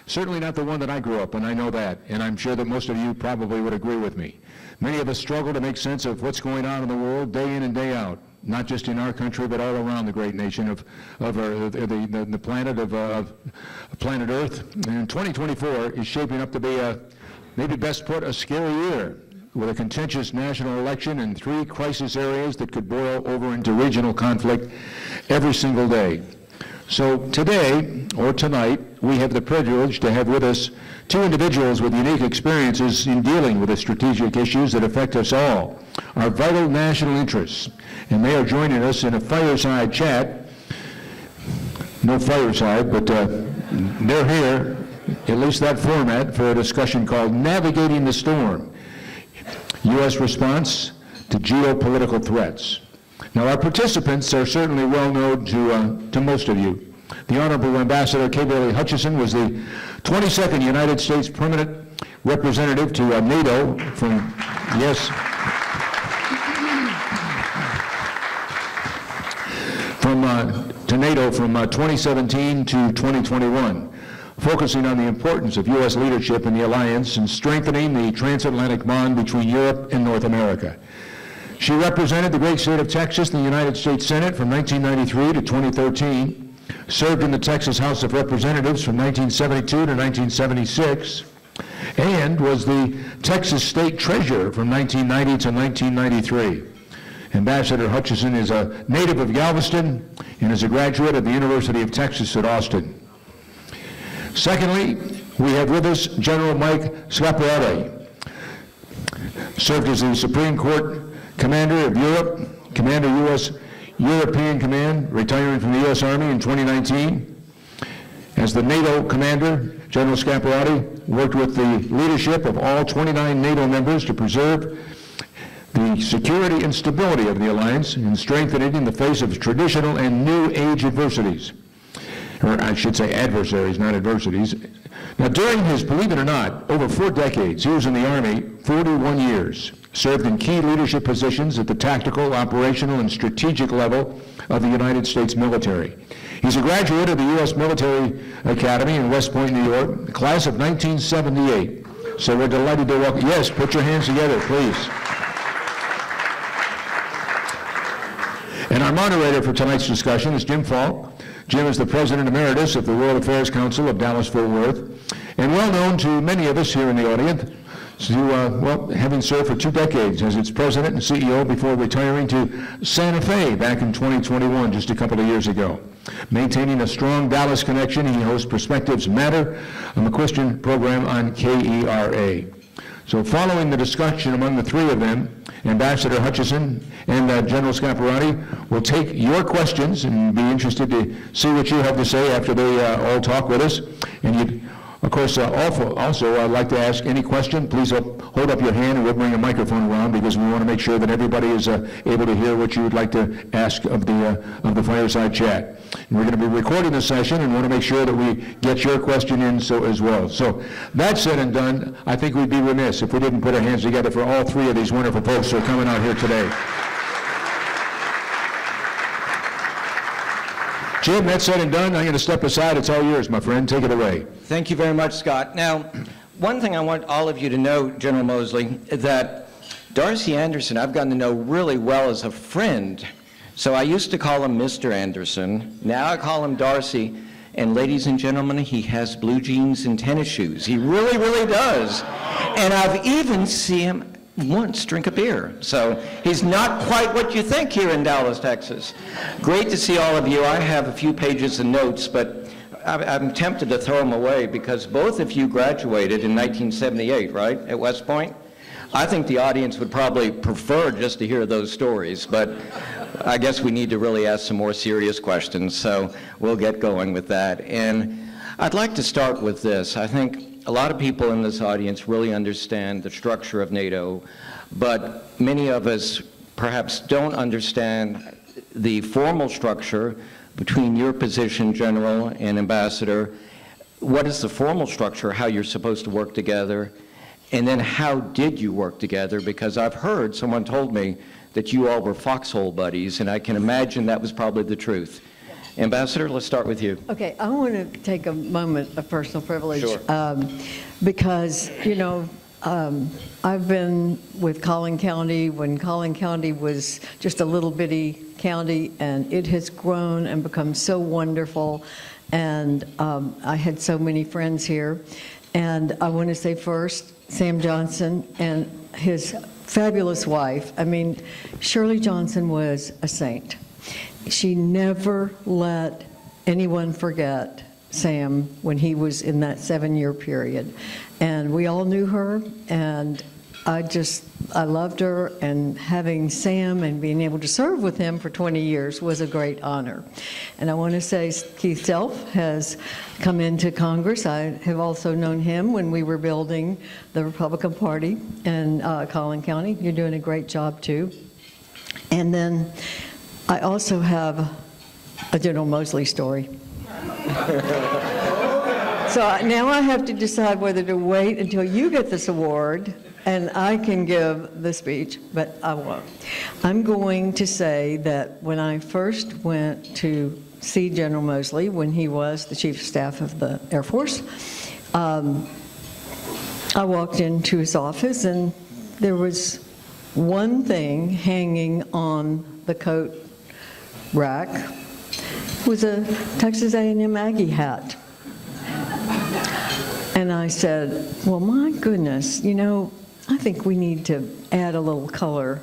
certainly not the one that I grew up in, I know that, and I'm sure that most of you probably would agree with me. Many of us struggle to make sense of what's going on in the world day in and day out, not just in our country, but all around the great nation of the planet of planet Earth. And 2024 is shaping up to be maybe best put, a scary year, with a contentious national election and 3 crisis areas that could boil over into regional conflict every single day. So today, or tonight, we have the privilege to have with us two individuals with unique experiences in dealing with the strategic issues that affect us all, our vital national interests. And they are joining us in a fireside chat. No fireside, but they're here, at least that format, for a discussion called Navigating the Storm, U.S. Response to Geopolitical Threats. Now, our participants are certainly well known to most of you. The Honorable Ambassador K. Bailey Hutchison was the 22nd United States Permanent Representative to NATO from, to NATO from 2017 to 2021, focusing on the importance of U.S. leadership in the alliance and strengthening the transatlantic bond between Europe and North America. She represented the great state of Texas in the United States Senate from 1993 to 2013, served in the Texas House of Representatives from 1972 to 1976, and was the Texas State Treasurer from 1990 to 1993. Ambassador Hutchison is a native of Galveston and is a graduate of the University of Texas at Austin. Secondly, we have with us General Mike Scaparrotti, served as the Supreme Court Commander of Europe, Commander U.S. European Command, retiring from the U.S. Army in 2019. As the NATO Commander, General Scaparrotti worked with the leadership of all 29 NATO members to preserve the security and stability of the alliance and strengthen it in the face of traditional and new age adversities. Or I should say adversaries, not adversities. Now, during his, believe it or not, over 4 decades, he was in the Army 41 years, served in key leadership positions at the tactical, operational, and strategic level of the United States military. He's a graduate of the U.S. Military Academy in West Point, New York, the class of 1978. So we're delighted to welcome, yes, put your hands together, please. And our moderator for tonight's discussion is Jim Falk. Jim is the President Emeritus of the World Affairs Council of Dallas-Fort Worth, and well known to many of us here in the audience, having served for 2 decades as its president and CEO before retiring to Santa Fe back in 2021, just a couple of years ago. Maintaining a strong Dallas connection, he hosts Perspectives Matter, a McChristian program on KERA. So following the discussion among the three of them, Ambassador Hutchison and General Scaparrotti will take your questions and be interested to see what you have to say after they all talk with us. And you'd, of course, also I'd like to ask any question. Please hold up your hand and we'll bring a microphone around because we want to make sure that everybody is able to hear what you would like to ask of the fireside chat. And we're going to be recording the session and want to make sure that we get your question in as well. So that said and done, I think we'd be remiss if we didn't put our hands together for all three of these wonderful folks who are coming out here today. Jim, that said and done, I'm going to step aside. It's all yours, my friend. Take it away. Thank you very much, Scott. Now, one thing I want all of you to know, General Mosley, that Darcy Anderson I've gotten to know really well as a friend. So I used to call him Mr. Anderson. Now I call him Darcy. And ladies and gentlemen, he has blue jeans and tennis shoes. He really, really does. And I've even seen him once drink a beer. So he's not quite what you think here in Dallas, Texas. Great to see all of you. I have a few pages of notes, but I'm tempted to throw them away because both of you graduated in 1978, right, at West Point? I think the audience would probably prefer just to hear those stories, but I guess we need to really ask some more serious questions, so we'll get going with that. And I'd like to start with this. I think a lot of people in this audience really understand the structure of NATO, but many of us perhaps don't understand the formal structure between your position, General and Ambassador. What is the formal structure, how you're supposed to work together, and then how did you work together? Because I've heard, someone told me, that you all were foxhole buddies, and I can imagine that was probably the truth. Ambassador, let's start with you. Okay, I want to take a moment of personal privilege. Sure. Because, you know, I've been with Collin County when Collin County was just a little bitty county, and it has grown and become so wonderful. And I had so many friends here. And I want to say first, Sam Johnson and his fabulous wife. I mean, Shirley Johnson was a saint. She never let anyone forget Sam when he was in that 7-year period. And we all knew her, and I loved her, and having Sam and being able to serve with him for 20 years was a great honor. And I want to say Keith Self has come into Congress. I have also known him when we were building the Republican Party in Collin County. You're doing a great job, too. And then I also have a General Mosley story. So now I have to decide whether to wait until you get this award and I can give the speech, but I won't. I'm going to say that when I first went to see General Mosley, when he was the Chief of Staff of the Air Force, I walked into his office and there was one thing hanging on the coat rack. It was a Texas A&M Aggie hat. And I said, well, my goodness, you know, I think we need to add a little color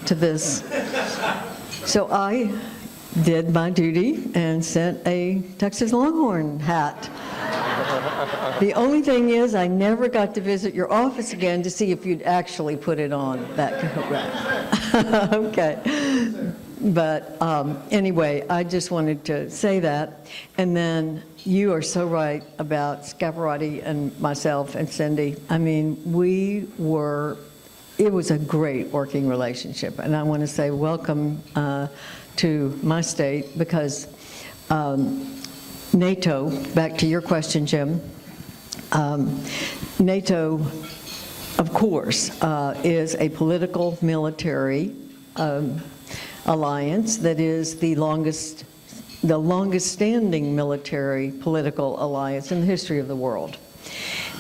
to this. So I did my duty and sent a Texas Longhorn hat. The only thing is, I never got to visit your office again to see if you'd actually put it on that coat rack. Okay. But anyway, I just wanted to say that. And then you are so right about Scaparrotti and myself and Cindy. I mean, it was a great working relationship. And I want to say welcome to my state, because NATO, back to your question, Jim, NATO, of course, is a political military alliance that is the longest standing military political alliance in the history of the world.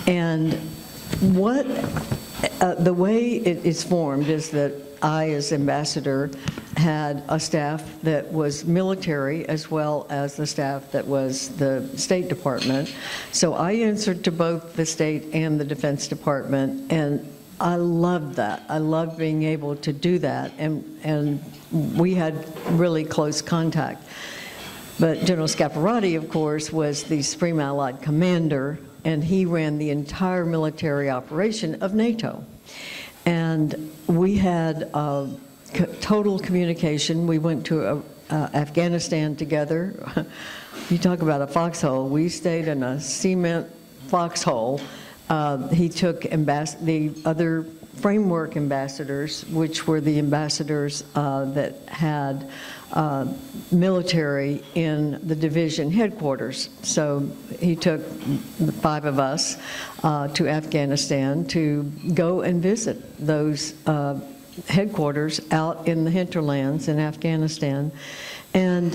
And the way it is formed is that I, as ambassador, had a staff that was military as well as the staff that was the State Department. So I answered to both the State and the Defense Department, and I loved that. I loved being able to do that, and we had really close contact. But General Scaparrotti, of course, was the Supreme Allied Commander, and he ran the entire military operation of NATO. And we had total communication. We went to Afghanistan together. You talk about a foxhole. We stayed in a cement foxhole. He took the other framework ambassadors, which were the ambassadors that had military in the division headquarters. So he took the 5 of us to Afghanistan to go and visit those headquarters out in the hinterlands in Afghanistan. And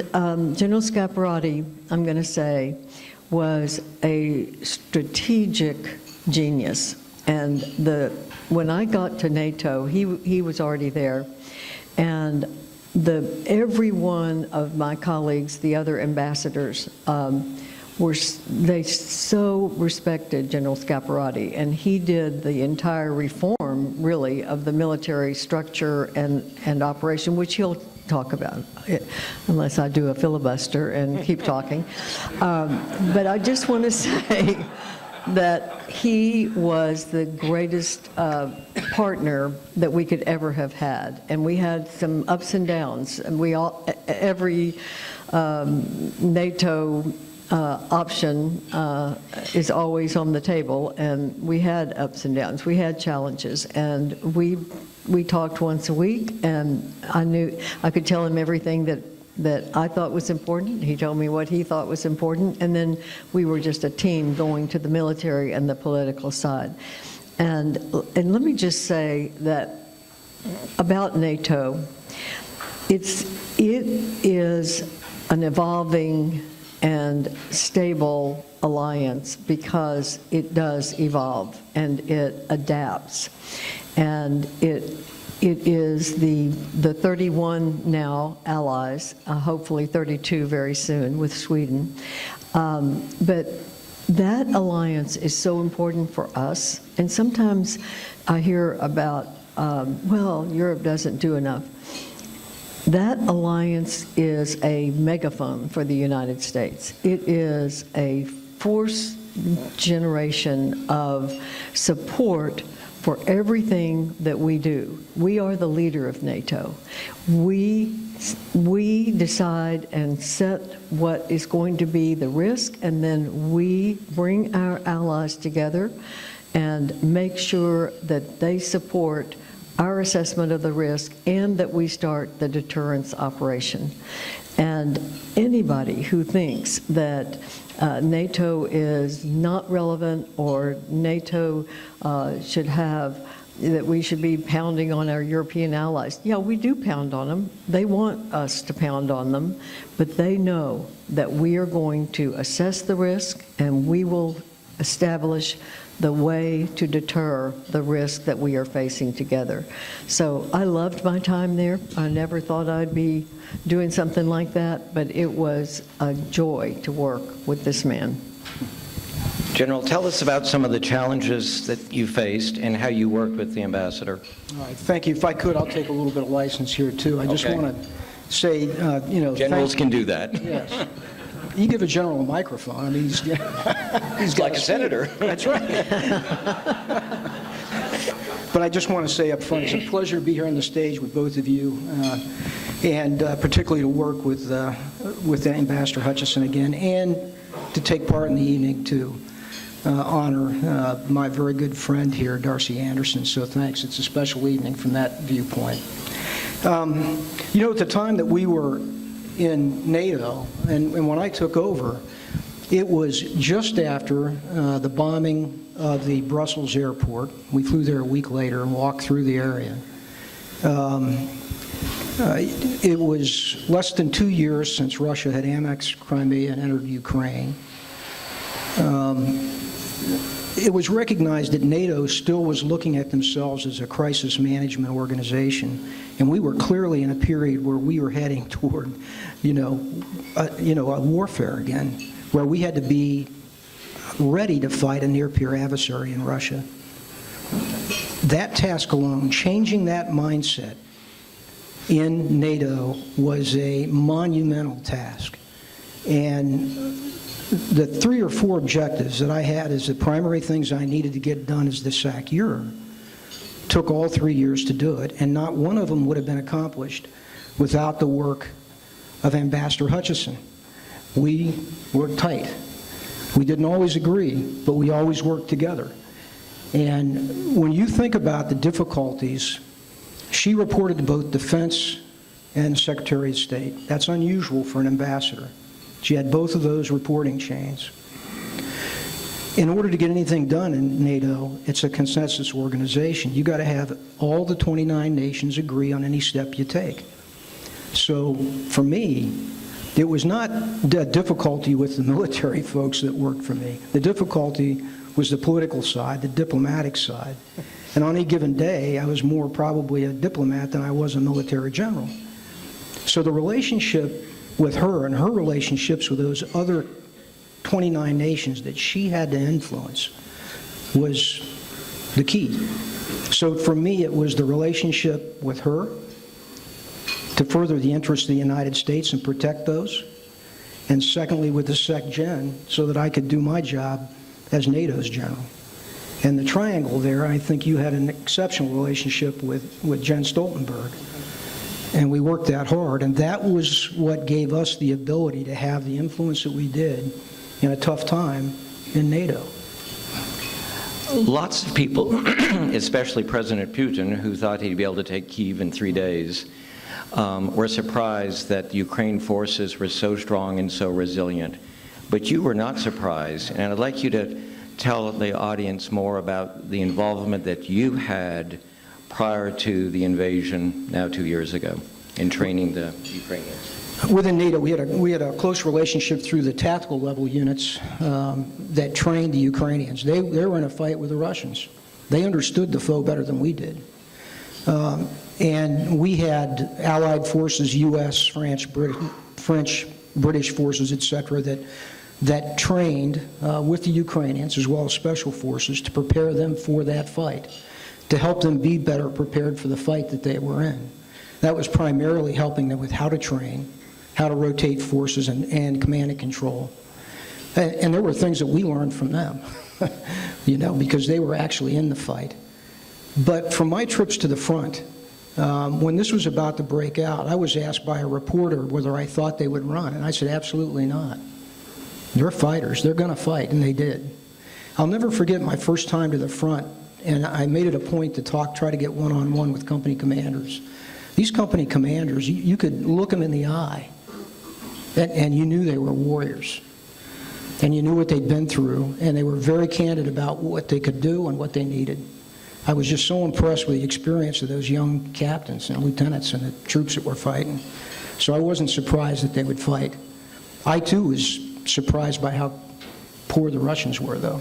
General Scaparrotti, I'm going to say, was a strategic genius. And when I got to NATO, he was already there, and every one of my colleagues, the other ambassadors, they so respected General Scaparrotti, and he did the entire reform, really, of the military structure and operation, which he'll talk about, unless I do a filibuster and keep talking. But I just want to say that he was the greatest partner that we could ever have had. And we had some ups and downs, and every NATO option is always on the table, and we had ups and downs. We had challenges, and we talked once a week, and I knew I could tell him everything that I thought was important. He told me what he thought was important, and then we were just a team going to the military and the political side. And let me just say that about NATO, it is an evolving and stable alliance because it does evolve and it adapts. And it is the 31 now allies, hopefully 32 very soon with Sweden. But that alliance is so important for us. And sometimes I hear about, well, Europe doesn't do enough. That alliance is a megaphone for the United States. It is a force generation of support for everything that we do. We are the leader of NATO. We decide and set what is going to be the risk, and then we bring our allies together and make sure that they support our assessment of the risk and that we start the deterrence operation. And anybody who thinks that NATO is not relevant or NATO that we should be pounding on our European allies. Yeah, we do pound on them. They want us to pound on them, but they know that we are going to assess the risk and we will establish the way to deter the risk that we are facing together. So I loved my time there. I never thought I'd be doing something like that, but it was a joy to work with this man. General, tell us about some of the challenges that you faced and how you worked with the ambassador. All right, thank you. If I could, I'll take a little bit of license here, too. I just Okay. want to say, Generals can do that. Yes. You give a general a microphone. I mean, he's He's got like a senator. That's right. But I just want to say up front, it's a pleasure to be here on the stage with both of you, and particularly to work with Ambassador Hutchison again, and to take part in the evening to honor my very good friend here, Darcy Anderson. So thanks. It's a special evening from that viewpoint. At the time that we were in NATO, and when I took over, it was just after the bombing of the Brussels airport. We flew there a week later and walked through the area. It was less than 2 years since Russia had annexed Crimea and entered Ukraine. It was recognized that NATO still was looking at themselves as a crisis management organization, and we were clearly in a period where we were heading toward, a warfare again, where we had to be ready to fight a near-peer adversary in Russia. That task alone, changing that mindset in NATO, was a monumental task. And the 3 or 4 objectives that I had as the primary things I needed to get done as the SAC Europe took all 3 years to do it, and not one of them would have been accomplished without the work of Ambassador Hutchison. We worked tight. We didn't always agree, but we always worked together. And when you think about the difficulties, she reported to both Defense and Secretary of State. That's unusual for an ambassador. She had both of those reporting chains. In order to get anything done in NATO, it's a consensus organization. You got to have all the 29 nations agree on any step you take. So for me, it was not the difficulty with the military folks that worked for me. The difficulty was the political side, the diplomatic side. And on any given day, I was more probably a diplomat than I was a military general. So the relationship with her and her relationships with those other 29 nations that she had to influence was the key. So for me, it was the relationship with her to further the interests of the United States and protect those, and secondly with the SecGen so that I could do my job as NATO's general. And the triangle there, I think you had an exceptional relationship with Jens Stoltenberg. And we worked that hard, and that was what gave us the ability to have the influence that we did in a tough time in NATO. Lots of people, especially President Putin, who thought he'd be able to take Kyiv in 3 days, were surprised that the Ukraine forces were so strong and so resilient. But you were not surprised, and I'd like you to tell the audience more about the involvement that you had prior to the invasion, now 2 years ago, in training the Ukrainians. Within NATO, we had a close relationship through the tactical level units that trained the Ukrainians. They were in a fight with the Russians. They understood the foe better than we did. And we had allied forces, U.S., French, British forces, etc., that trained with the Ukrainians, as well as special forces, to prepare them for that fight, to help them be better prepared for the fight that they were in. That was primarily helping them with how to train, how to rotate forces, and command and control. And there were things that we learned from them, because they were actually in the fight. But from my trips to the front, when this was about to break out, I was asked by a reporter whether I thought they would run, and I said, absolutely not. They're fighters. They're going to fight, and they did. I'll never forget my first time to the front, and I made it a point to try to get one-on-one with company commanders. These company commanders, you could look them in the eye, and you knew they were warriors. And you knew what they'd been through, and they were very candid about what they could do and what they needed. I was just so impressed with the experience of those young captains and lieutenants and the troops that were fighting. So I wasn't surprised that they would fight. I, too, was surprised by how poor the Russians were, though.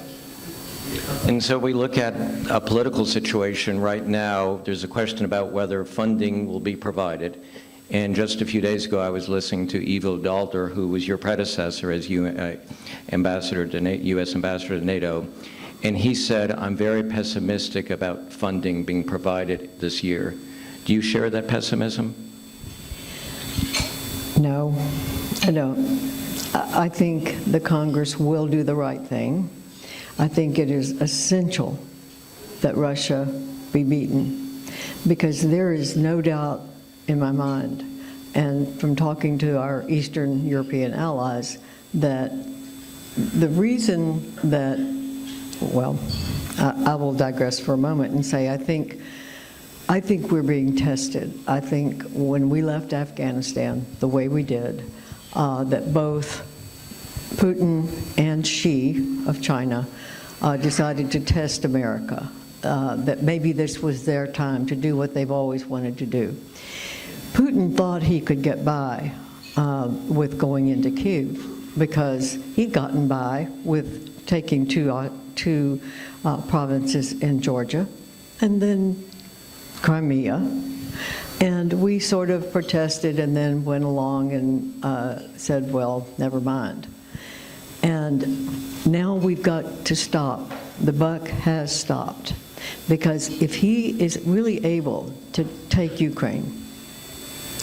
And so we look at a political situation right now. There's a question about whether funding will be provided. And just a few days ago, I was listening to Ivo Dalter, who was your predecessor as U.S. ambassador to NATO, and he said, I'm very pessimistic about funding being provided this year. Do you share that pessimism? No, I don't. I think the Congress will do the right thing. I think it is essential that Russia be beaten, because there is no doubt in my mind, and from talking to our Eastern European allies, that the reason that, well, I will digress for a moment and say I think we're being tested. I think when we left Afghanistan the way we did, that both Putin and Xi of China decided to test America, that maybe this was their time to do what they've always wanted to do. Putin thought he could get by with going into Kyiv because he'd gotten by with taking two provinces in Georgia and then Crimea. And we sort of protested and then went along and said, well, never mind. And now we've got to stop. The buck has stopped. Because if he is really able to take Ukraine,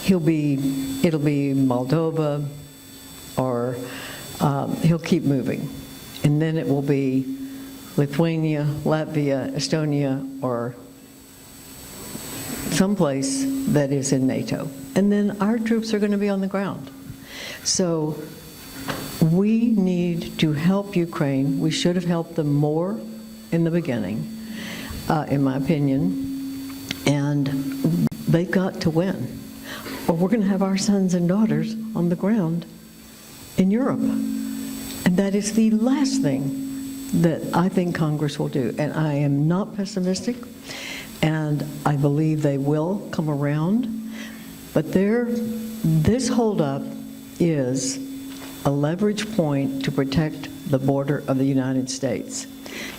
it'll be Moldova, or he'll keep moving. And then it will be Lithuania, Latvia, Estonia, or someplace that is in NATO. And then our troops are going to be on the ground. So we need to help Ukraine. We should have helped them more in the beginning, in my opinion. And they've got to win, or we're going to have our sons and daughters on the ground in Europe. And that is the last thing that I think Congress will do. And I am not pessimistic, and I believe they will come around. But this holdup is a leverage point to protect the border of the United States.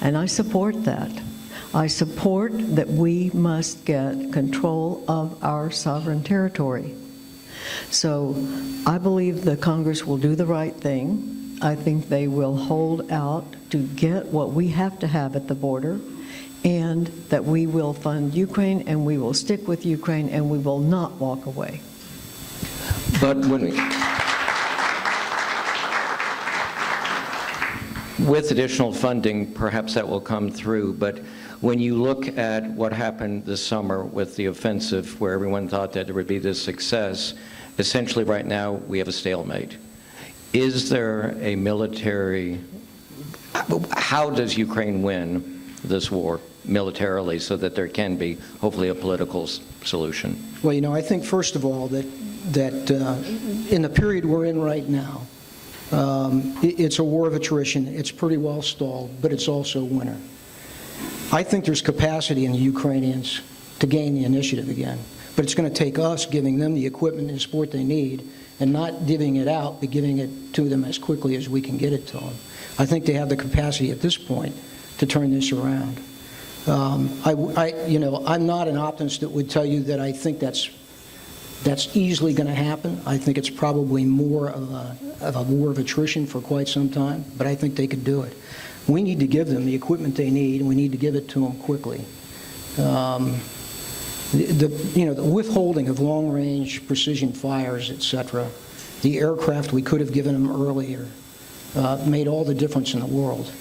And I support that. I support that we must get control of our sovereign territory. So I believe the Congress will do the right thing. I think they will hold out to get what we have to have at the border, and that we will fund Ukraine, and we will stick with Ukraine, and we will not walk away. But with additional funding, perhaps that will come through. But when you look at what happened this summer with the offensive, where everyone thought that there would be this success, essentially right now we have a stalemate. Is there a military, how does Ukraine win this war militarily so that there can be hopefully a political solution? Well, I think first of all that in the period we're in right now, it's a war of attrition. It's pretty well stalled, but it's also winter. I think there's capacity in the Ukrainians to gain the initiative again, but it's going to take us giving them the equipment and support they need, and not giving it out, but giving it to them as quickly as we can get it to them. I think they have the capacity at this point to turn this around. I'm not an optimist that would tell you that I think that's easily going to happen. I think it's probably more of a war of attrition for quite some time, but I think they could do it. We need to give them the equipment they need, and we need to give it to them quickly. the withholding of long-range precision fires, et cetera, the aircraft we could have given them earlier, made all the difference in the world.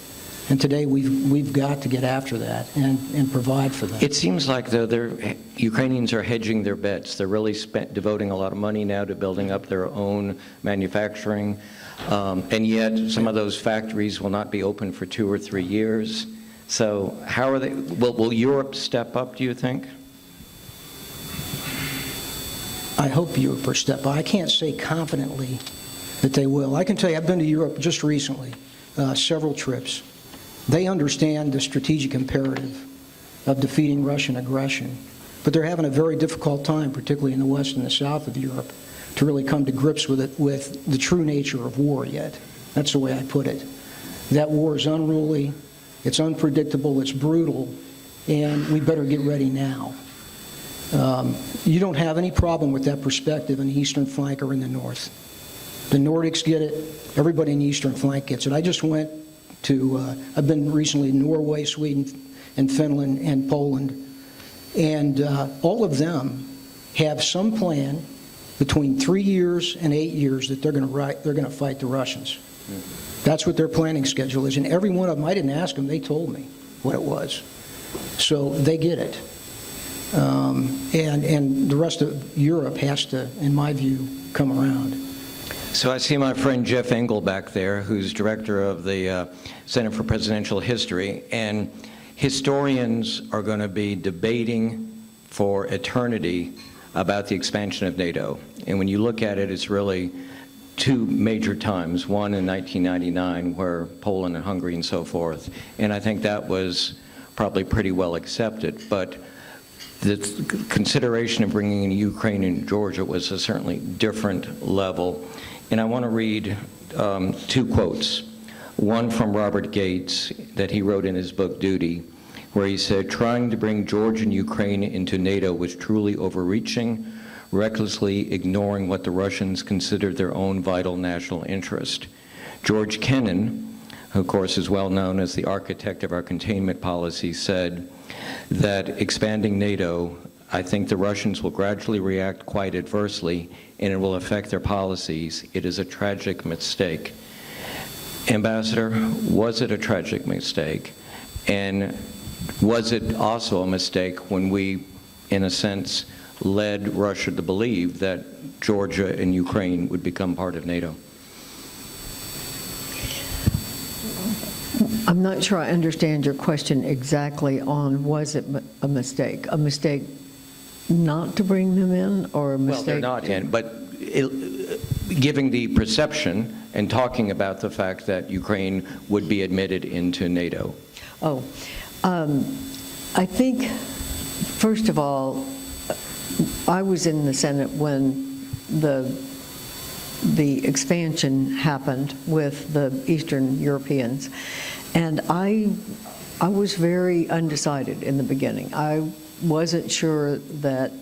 And today we've got to get after that and provide for that. It seems like, though, Ukrainians are hedging their bets. They're really devoting a lot of money now to building up their own manufacturing, and yet some of those factories will not be open for 2 or 3 years. So how are they? Will Europe step up, do you think? I hope Europe will step up. I can't say confidently that they will. I can tell you, I've been to Europe just recently, several trips. They understand the strategic imperative of defeating Russian aggression, but they're having a very difficult time, particularly in the west and the south of Europe, to really come to grips with it, with the true nature of war yet. That's the way I put it. That war is unruly, it's unpredictable, it's brutal, and we better get ready now. You don't have any problem with that perspective in the eastern flank or in the north. The Nordics get it. Everybody in the eastern flank gets it. I just went to, I've been recently in Norway, Sweden, and Finland, and Poland, and all of them have some plan between 3 years and 8 years that they're going to fight the Russians. That's what their planning schedule is, and every one of them, I didn't ask them, they told me what it was. So they get it. And the rest of Europe has to, in my view, come around. So I see my friend Jeff Engel back there, who's director of the Center for Presidential History, and historians are going to be debating for eternity about the expansion of NATO. And when you look at it, it's really 2 major times, one in 1999 where Poland and Hungary and so forth, and I think that was probably pretty well accepted, but the consideration of bringing in Ukraine and Georgia was a certainly different level. And I want to read 2 quotes. One from Robert Gates that he wrote in his book, Duty, where he said, "Trying to bring Georgia and Ukraine into NATO was truly overreaching, recklessly ignoring what the Russians considered their own vital national interest." George Kennan, who of course is well known as the architect of our containment policy, said that expanding NATO, I think the Russians will gradually react quite adversely, and it will affect their policies. It is a tragic mistake. Ambassador, was it a tragic mistake? And was it also a mistake when we, in a sense, led Russia to believe that Georgia and Ukraine would become part of NATO? I'm not sure I understand your question exactly on was it a mistake? A mistake not to bring them in, or a mistake? Well, they're not in, but giving the perception and talking about the fact that Ukraine would be admitted into NATO. Oh, I think, first of all, I was in the Senate when the expansion happened with the Eastern Europeans, and I was very undecided in the beginning. I wasn't sure that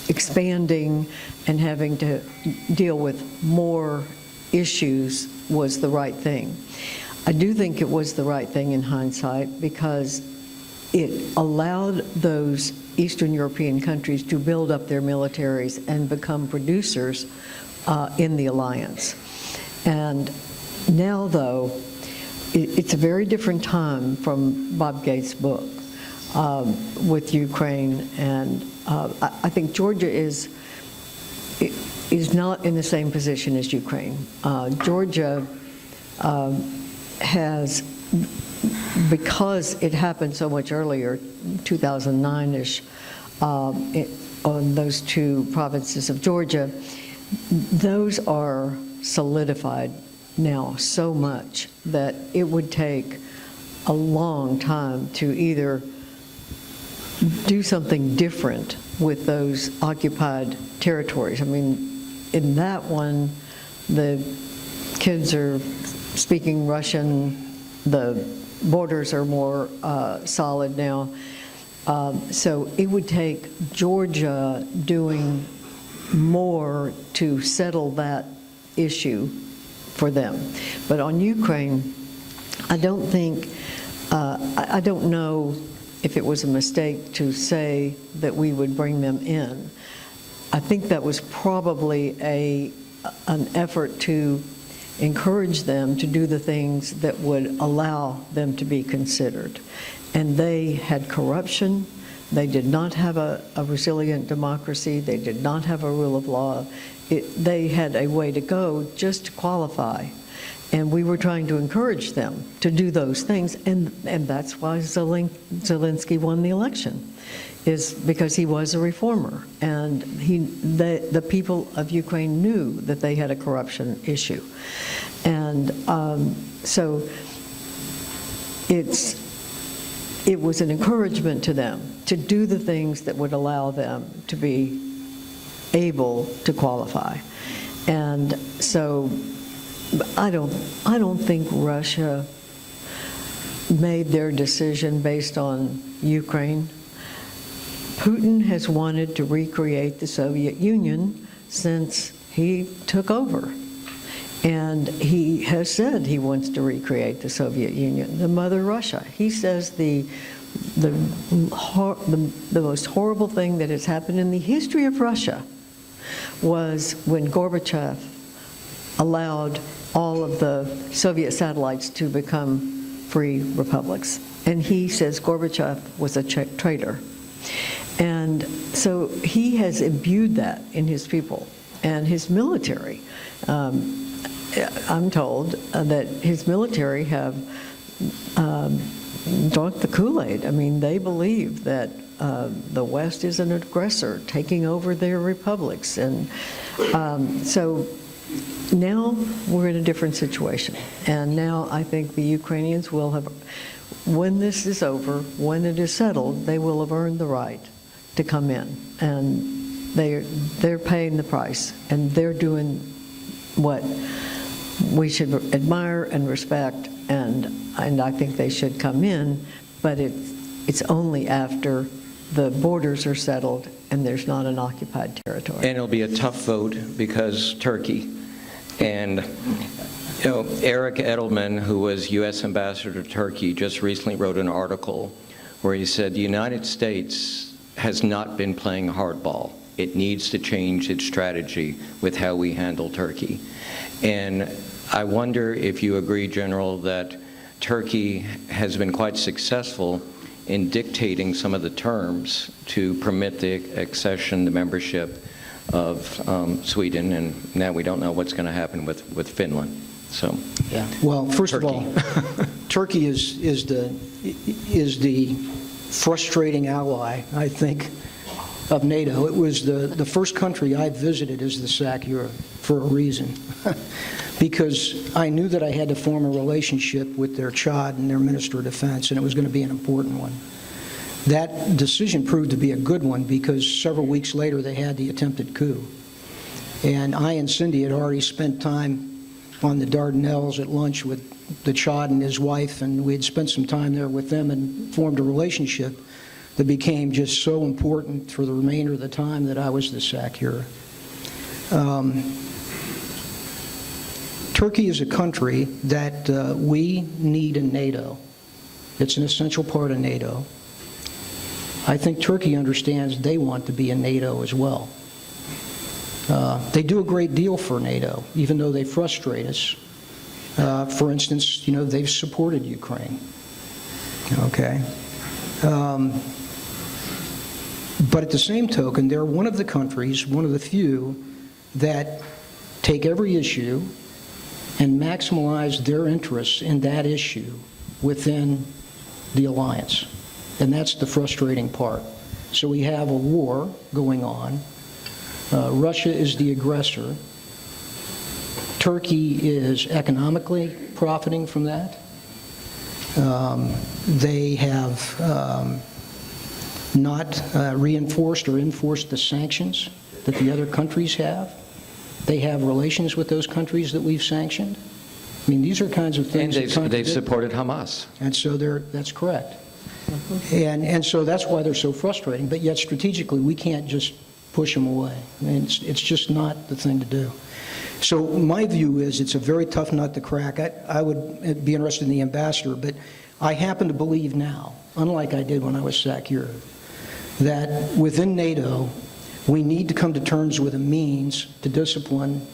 expanding and having to deal with more issues was the right thing. I do think it was the right thing in hindsight because it allowed those Eastern European countries to build up their militaries and become producers in the alliance. And now, though, it's a very different time from Bob Gates' book with Ukraine, and I think Georgia is not in the same position as Ukraine. Georgia has, because it happened so much earlier, 2009-ish, on those 2 provinces of Georgia, those are solidified now so much that it would take a long time to either do something different with those occupied territories. I mean, in that one, the kids are speaking Russian, the borders are more solid now. So it would take Georgia doing more to settle that issue for them. But on Ukraine, I don't think, I don't know if it was a mistake to say that we would bring them in. I think that was probably an effort to encourage them to do the things that would allow them to be considered. And they had corruption. They did not have a resilient democracy. They did not have a rule of law. They had a way to go just to qualify. And we were trying to encourage them to do those things. And that's why Zelensky won the election, is because he was a reformer. And the people of Ukraine knew that they had a corruption issue. And so it was an encouragement to them to do the things that would allow them to be able to qualify. And so I don't think Russia made their decision based on Ukraine. Putin has wanted to recreate the Soviet Union since he took over. And he has said he wants to recreate the Soviet Union, the mother Russia. He says the most horrible thing that has happened in the history of Russia was when Gorbachev allowed all of the Soviet satellites to become free republics. And he says Gorbachev was a traitor. And so he has imbued that in his people and his military. I'm told that his military have drunk the Kool-Aid. I mean, they believe that the West is an aggressor taking over their republics. And so now we're in a different situation. And now I think the Ukrainians will have, when this is over, when it is settled, they will have earned the right to come in. And they're paying the price. And they're doing what we should admire and respect, and I think they should come in, but it's only after the borders are settled and there's not an occupied territory. And it'll be a tough vote because Turkey. And Eric Edelman, who was U.S. Ambassador to Turkey, just recently wrote an article where he said the United States has not been playing hardball. It needs to change its strategy with how we handle Turkey. And I wonder if you agree, General, that Turkey has been quite successful in dictating some of the terms to permit the accession, the membership of Sweden, and now we don't know what's going to happen with Finland. So, Yeah. Well, first Turkey. of all, Turkey is the frustrating ally, I think, of NATO. It was the first country I visited as the SAC for a reason, because I knew that I had to form a relationship with their Chad and their Minister of Defense, and it was going to be an important one. That decision proved to be a good one because several weeks later they had the attempted coup. And I and Cindy had already spent time on the Dardanelles at lunch with the Chad and his wife, and we had spent some time there with them and formed a relationship that became just so important for the remainder of the time that I was the SAC here. Turkey is a country that we need in NATO. It's an essential part of NATO. I think Turkey understands they want to be in NATO as well. They do a great deal for NATO, even though they frustrate us. For instance, they've supported Ukraine. Okay. But at the same token, they're one of the countries, one of the few, that take every issue and maximize their interests in that issue within the alliance. And that's the frustrating part. So we have a war going on. Russia is the aggressor. Turkey is economically profiting from that. They have not reinforced or enforced the sanctions that the other countries have. They have relations with those countries that we've sanctioned. I mean, these are kinds of things. And they've supported Hamas. And so that's correct. And so that's why they're so frustrating. But yet strategically, we can't just push them away. I mean, it's just not the thing to do. So my view is it's a very tough nut to crack. I would be interested in the ambassador, but I happen to believe now, unlike I did when I was SACEUR, that within NATO, we need to come to terms with a means to discipline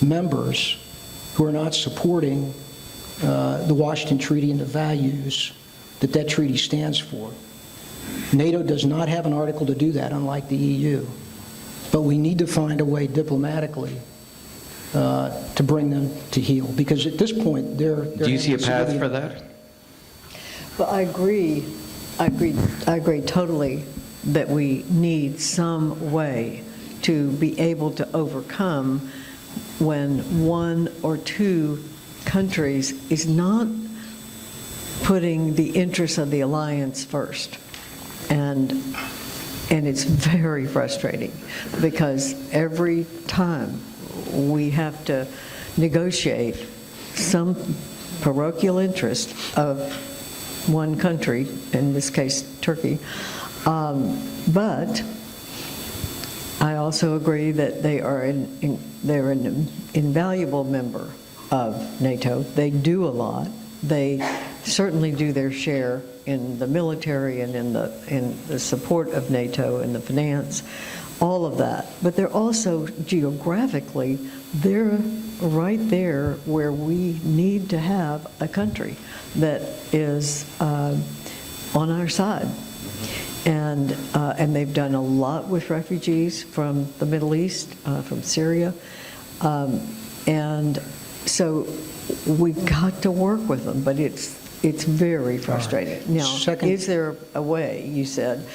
members who are not supporting the Washington Treaty and the values that that treaty stands for. NATO does not have an article to do that, unlike the EU. But we need to find a way diplomatically to bring them to heel, because at this point, they're Do you see a path civilian- for that? Well, I agree totally that we need some way to be able to overcome when one or two countries is not putting the interests of the alliance first. And it's very frustrating, because every time we have to negotiate some parochial interest of one country, in this case Turkey, but I also agree that they're an invaluable member of NATO. They do a lot. They certainly do their share in the military and in the support of NATO and the finance, all of that. But they're also geographically, they're right there where we need to have a country that is on our side. And they've done a lot with refugees from the Middle East, from Syria. And so we've got to work with them, but it's very frustrating. Now, Second- is there a way, you said?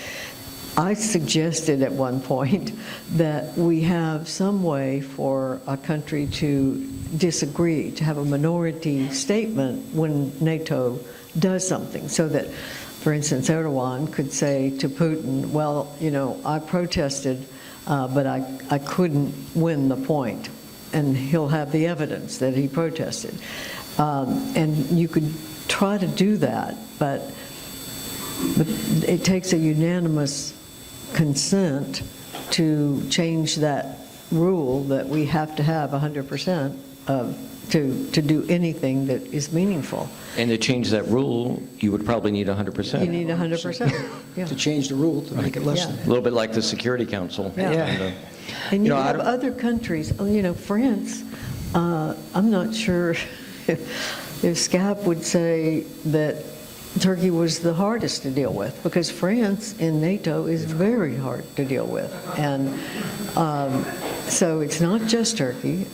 I suggested at one point that we have some way for a country to disagree, to have a minority statement when NATO does something, so that, for instance, Erdogan could say to Putin, well, I protested, but I couldn't win the point. And he'll have the evidence that he protested. And you could try to do that, but it takes a unanimous consent to change that rule that we have to have 100% to do anything that is meaningful. And to change that rule, you would probably need 100%. You need 100%. Yeah. To change the rule to make it less Yeah. than A that. little bit like the Security Council. Yeah. And You you know, I have don't- other countries, France, I'm not sure if SCAP would say that Turkey was the hardest to deal with, because France in NATO is very hard to deal with. And so it's not just Turkey,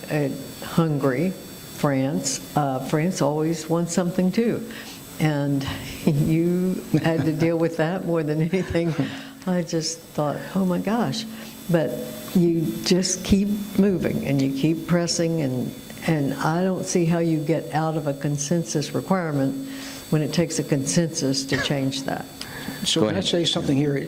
Hungary, France. France always wants something too. And you had to deal with that more than anything. I just thought, oh my gosh. But you just keep moving and you keep pressing, and I don't see how you get out of a consensus requirement when it takes a consensus to change that. So Go can I ahead. say something here?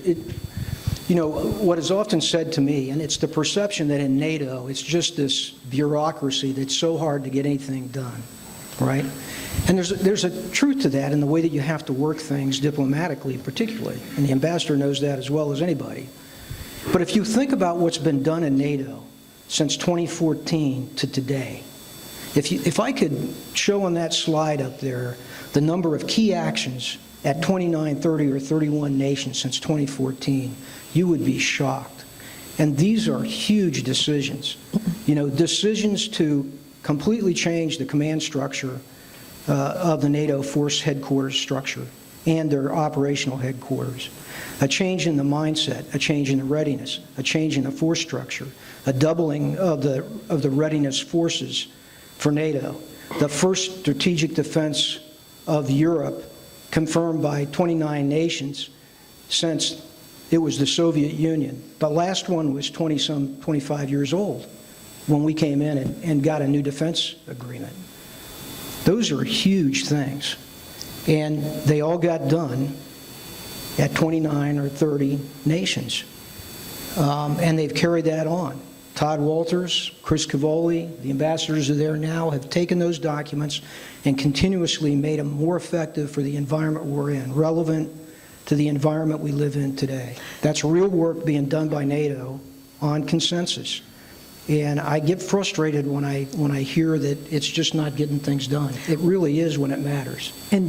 What is often said to me, and it's the perception that in NATO, it's just this bureaucracy that's so hard to get anything done, right? And there's a truth to that in the way that you have to work things diplomatically, particularly, and the ambassador knows that as well as anybody. But if you think about what's been done in NATO since 2014 to today, if I could show on that slide up there the number of key actions at 29, 30, or 31 nations since 2014, you would be shocked. And these are huge decisions. Decisions to completely change the command structure of the NATO force headquarters structure and their operational headquarters. A change in the mindset, a change in the readiness, a change in the force structure, a doubling of the readiness forces for NATO, the first strategic defense of Europe confirmed by 29 nations since it was the Soviet Union. The last one was 25 years old when we came in and got a new defense agreement. Those are huge things. And they all got done at 29 or 30 nations. And they've carried that on. Todd Walters, Chris Cavoli, the ambassadors are there now, have taken those documents and continuously made them more effective for the environment we're in, relevant to the environment we live in today. That's real work being done by NATO on consensus. And I get frustrated when I hear that it's just not getting things done. It really is when it matters. And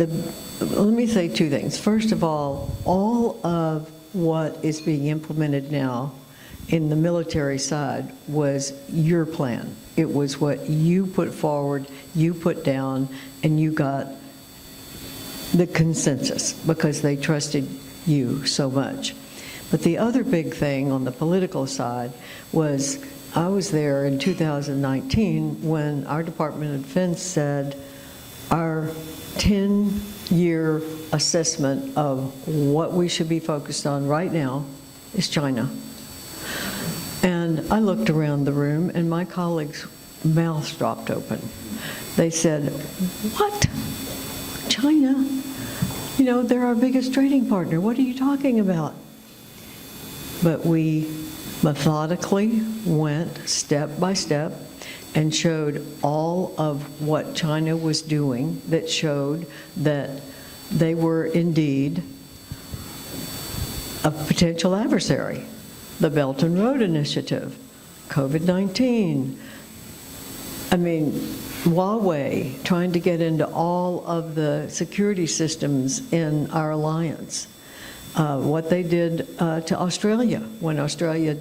let me say two things. First of all of what is being implemented now in the military side was your plan. It was what you put forward, you put down, and you got the consensus because they trusted you so much. But the other big thing on the political side was I was there in 2019 when our Department of Defense said our 10-year assessment of what we should be focused on right now is China. And I looked around the room and my colleagues' mouths dropped open. They said, "What? China? You know, they're our biggest trading partner. What are you talking about?" But we methodically went step by step and showed all of what China was doing that showed that they were indeed a potential adversary. The Belt and Road Initiative, COVID-19, I mean, Huawei trying to get into all of the security systems in our alliance. What they did to Australia when Australia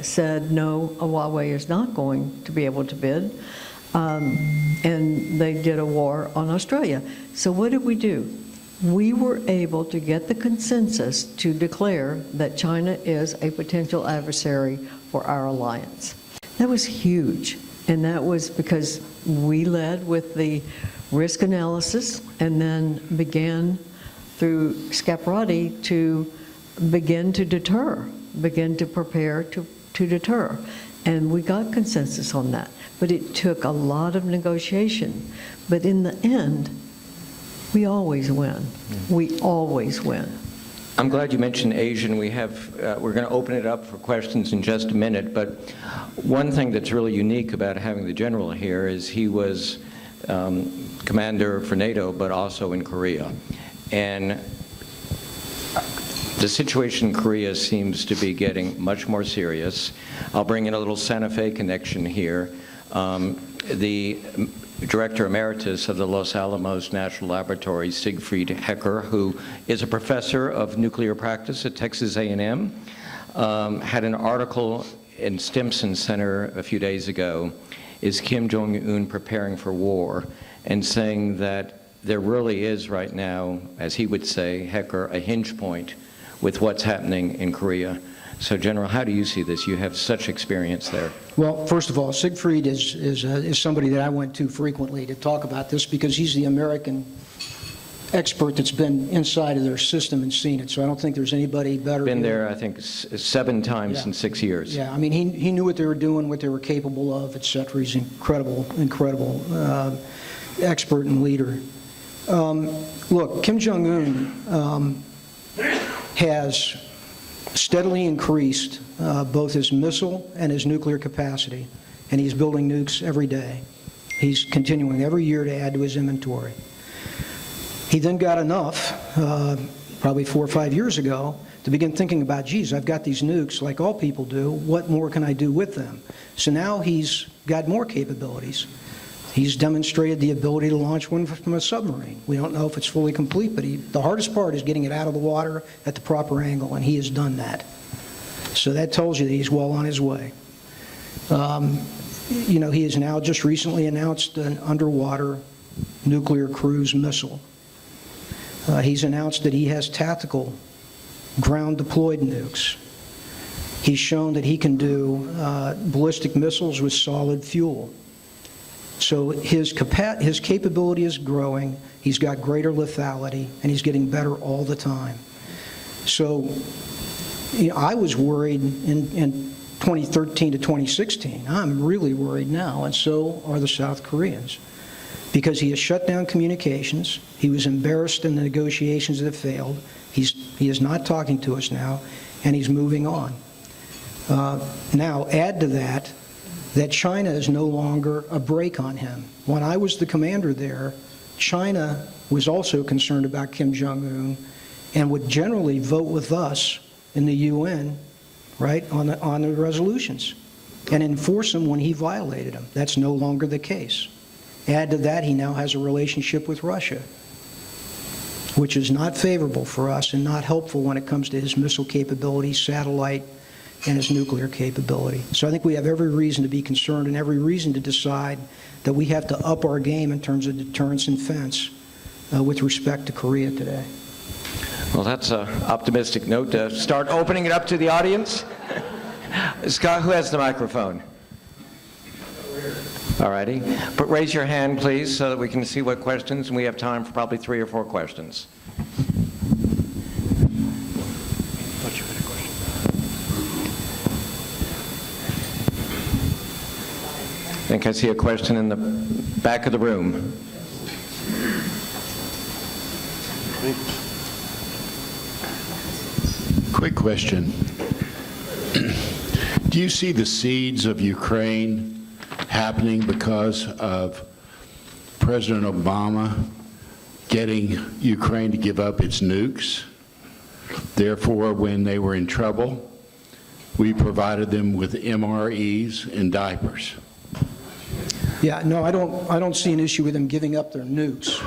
said, no, Huawei is not going to be able to bid, and they did a war on Australia. So what did we do? We were able to get the consensus to declare that China is a potential adversary for our alliance. That was huge, and that was because we led with the risk analysis and then began through Scaparrotti to begin to deter, begin to prepare to deter. And we got consensus on that. But it took a lot of negotiation. But in the end, we always win. We always win. I'm glad you mentioned Asian. We're going to open it up for questions in just a minute, but one thing that's really unique about having the general here is he was commander for NATO, but also in Korea. And the situation in Korea seems to be getting much more serious. I'll bring in a little Santa Fe connection here. The Director Emeritus of the Los Alamos National Laboratory, Siegfried Hecker, who is a professor of nuclear practice at Texas A&M, had an article in Stimson Center a few days ago, "Is Kim Jong-un preparing for war?" and saying that there really is right now, as he would say, Hecker, a hinge point with what's happening in Korea. So, General, how do you see this? You have such experience there. Well, first of all, Siegfried is somebody that I went to frequently to talk about this because he's the American expert that's been inside of their system and seen it. So I don't think there's anybody better. Been there, I think, 7 times in 6 years. Yeah, I mean, he knew what they were doing, what they were capable of, et cetera. He's incredible expert and leader. Look, Kim Jong-un has steadily increased both his missile and his nuclear capacity, and he's building nukes every day. He's continuing every year to add to his inventory. He then got enough, probably 4 or 5 years ago, to begin thinking about, geez, I've got these nukes like all people do, what more can I do with them? So now he's got more capabilities. He's demonstrated the ability to launch one from a submarine. We don't know if it's fully complete, but the hardest part is getting it out of the water at the proper angle, and he has done that. So that tells you that he's well on his way. You know, he has now just recently announced an underwater nuclear cruise missile. He's announced that he has tactical ground-deployed nukes. He's shown that he can do ballistic missiles with solid fuel. So his capability is growing, he's got greater lethality, and he's getting better all the time. So you know, I was worried in 2013 to 2016. I'm really worried now, and so are the South Koreans, because he has shut down communications. He was embarrassed in the negotiations that failed. He is not talking to us now, and he's moving on. Now, add to that China is no longer a brake on him. When I was the commander there, China was also concerned about Kim Jong-un and would generally vote with us in the UN, right, on the resolutions. and enforce them when he violated them. That's no longer the case. Add to that, he now has a relationship with Russia, which is not favorable for us and not helpful when it comes to his missile capability, satellite, and his nuclear capability. So I think we have every reason to be concerned and every reason to decide that we have to up our game in terms of deterrence and fence with respect to Korea today. Well, that's an optimistic note to start opening it up to the audience. Scott, who has the microphone? All righty. But raise your hand, please, so that we can see what questions, and we have time for probably 3 or 4 questions. I think I see a question in the back of the room. Quick question. Do you see the seeds of Ukraine happening because of President Obama getting Ukraine to give up its nukes? Therefore, when they were in trouble, we provided them with MREs and diapers. Yeah, no, I don't see an issue with them giving up their nukes.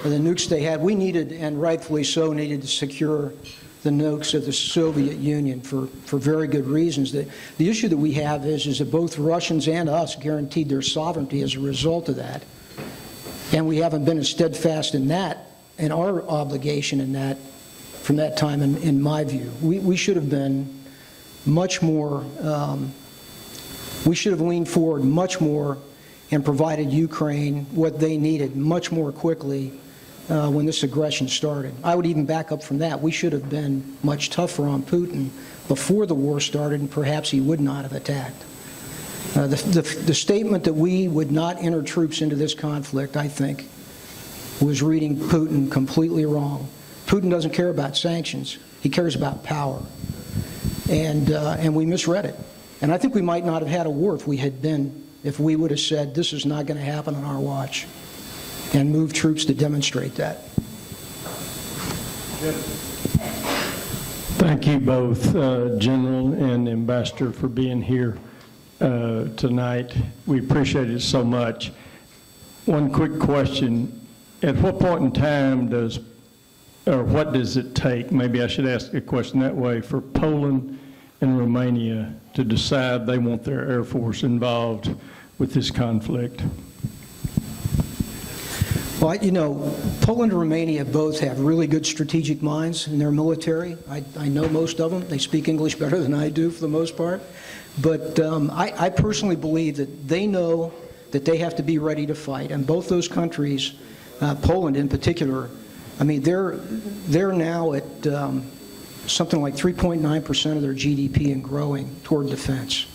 Or the nukes they had, we needed, and rightfully so, needed to secure the nukes of the Soviet Union for very good reasons. The issue that we have is that both Russians and us guaranteed their sovereignty as a result of that. And we haven't been as steadfast in that, in our obligation in that, from that time, in my view. We should have been much more, we should have leaned forward much more and provided Ukraine what they needed much more quickly when this aggression started. I would even back up from that. We should have been much tougher on Putin before the war started, and perhaps he would not have attacked. The statement that we would not enter troops into this conflict, I think, was reading Putin completely wrong. Putin doesn't care about sanctions. He cares about power. And we misread it. And I think we might not have had a war if we would have said, this is not going to happen on our watch, and moved troops to demonstrate that. Thank you both, General and Ambassador, for being here tonight. We appreciate it so much. One quick question. At what point in time what does it take, maybe I should ask a question that way, for Poland and Romania to decide they want their Air Force involved with this conflict? Well, Poland and Romania both have really good strategic minds in their military. I know most of them. They speak English better than I do for the most part. But I personally believe that they know that they have to be ready to fight. And both those countries, Poland in particular, I mean, they're now at something like 3.9% of their GDP and growing toward defense.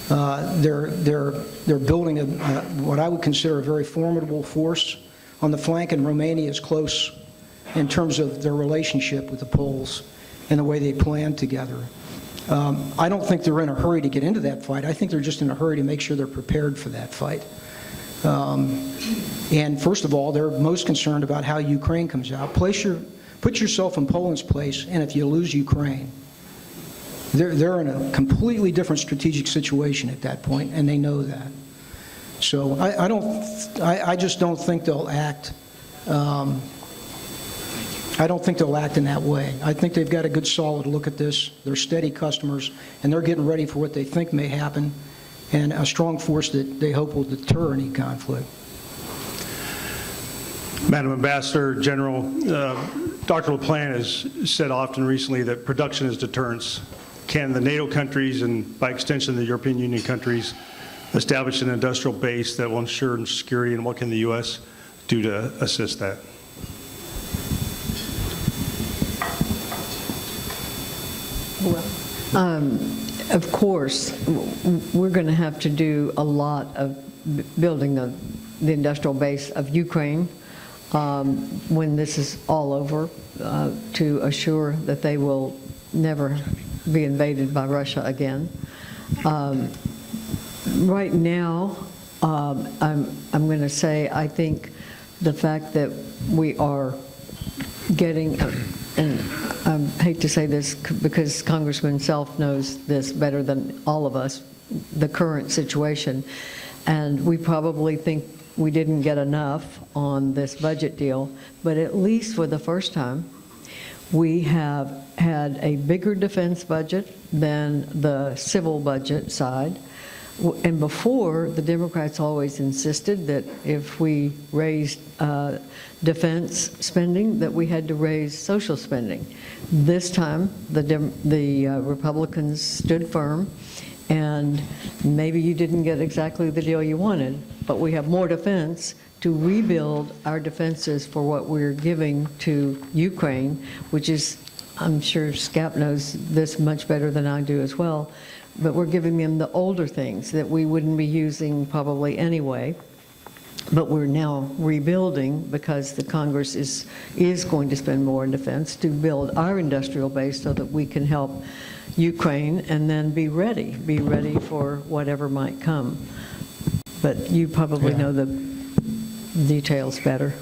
They're building what I would consider a very formidable force on the flank, and Romania is close in terms of their relationship with the Poles and the way they plan together. I don't think they're in a hurry to get into that fight. I think they're just in a hurry to make sure they're prepared for that fight. And first of all, they're most concerned about how Ukraine comes out. Put yourself in Poland's place, and if you lose Ukraine, they're in a completely different strategic situation at that point, and they know that. So I just don't think they'll act. I don't think they'll act in that way. I think they've got a good, solid look at this. They're steady customers, and they're getting ready for what they think may happen, and a strong force that they hope will deter any conflict. Madam Ambassador, General, Dr. LaPlante has said often recently that production is deterrence. Can the NATO countries, and by extension the European Union countries, establish an industrial base that will ensure security, and what can the U.S. do to assist that? Of course, we're going to have to do a lot of building the industrial base of Ukraine when this is all over to assure that they will never be invaded by Russia again. Right now, I'm going to say I think the fact that we are getting, and I hate to say this because Congressman Self knows this better than all of us, the current situation. And we probably think we didn't get enough on this budget deal, but at least for the first time, we have had a bigger defense budget than the civil budget side. And before, the Democrats always insisted that if we raised defense spending, that we had to raise social spending. This time, the Republicans stood firm, and maybe you didn't get exactly the deal you wanted, but we have more defense to rebuild our defenses for what we're giving to Ukraine, which is, I'm sure Scap knows this much better than I do as well, but we're giving them the older things that we wouldn't be using probably anyway, but we're now rebuilding because the Congress is going to spend more in defense to build our industrial base so that we can help Ukraine and then be ready for whatever might come. But you probably know the details better.